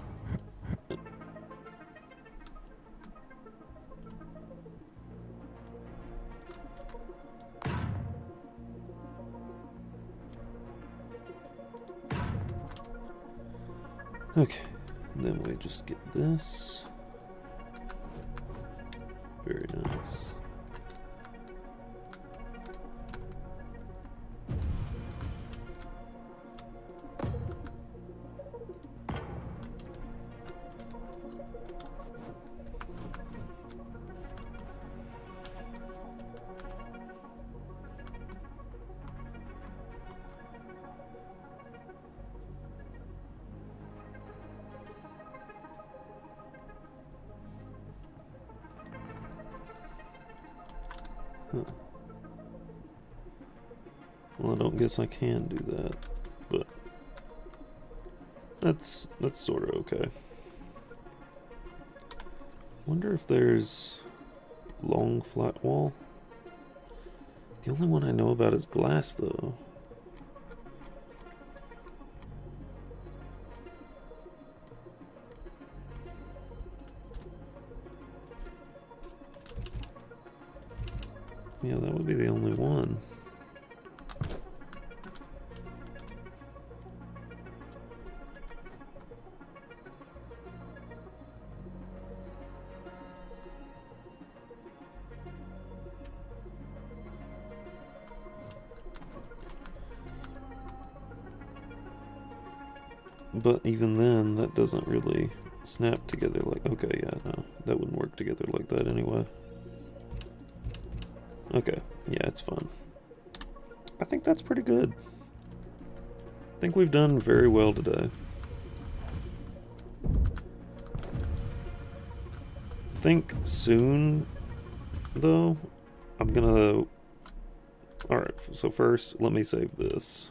Speaker 1: Okay, and then we just get this. Very nice. Huh. Well, I don't guess I can do that, but that's sort of okay. Wonder if there's long flat wall. The only one I know about is glass, though. Yeah, that would be the only one. But even then, that doesn't really snap together like... Okay, yeah, no, that wouldn't work together like that anyway. Okay, yeah, it's fine. I think that's pretty good. I think we've done very well today. I think soon, though, I'm gonna... Alright, so first, let me save this.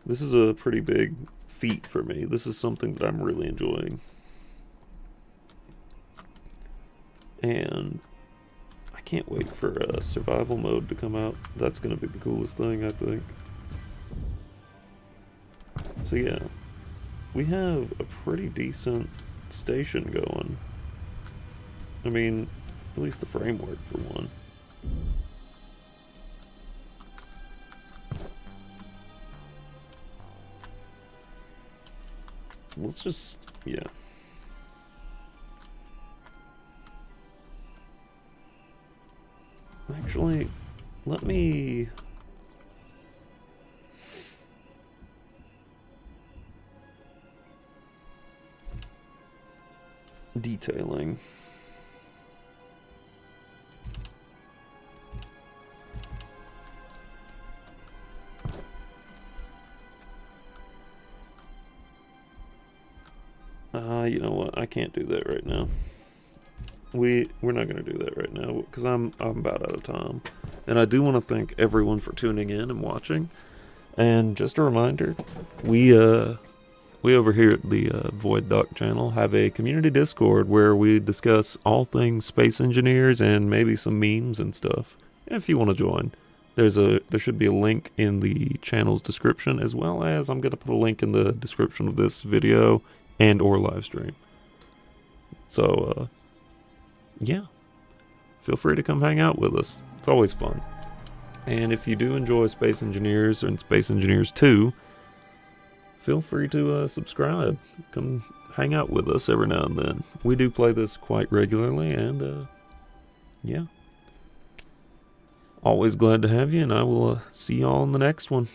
Speaker 1: This is a pretty big feat for me. This is something that I'm really enjoying. And I can't wait for survival mode to come out. That's going to be the coolest thing, I think. So yeah, we have a pretty decent station going. I mean, at least the framework for one. Let's just, yeah. Actually, let me... Detailing. You know what? I can't do that right now. We're not gonna do that right now because I'm about out of time, and I do want to thank everyone for tuning in and watching. And just a reminder, we over here at the Void Doc channel have a community Discord where we discuss all things space engineers and maybe some memes and stuff. If you want to join, there should be a link in the channel's description, as well as I'm gonna put a link in the description of this video and or live stream. So yeah, feel free to come hang out with us. It's always fun. And if you do enjoy Space Engineers and Space Engineers 2, feel free to subscribe. Come hang out with us every now and then. We do play this quite regularly, and yeah. Always glad to have you, and I will see y'all in the next one.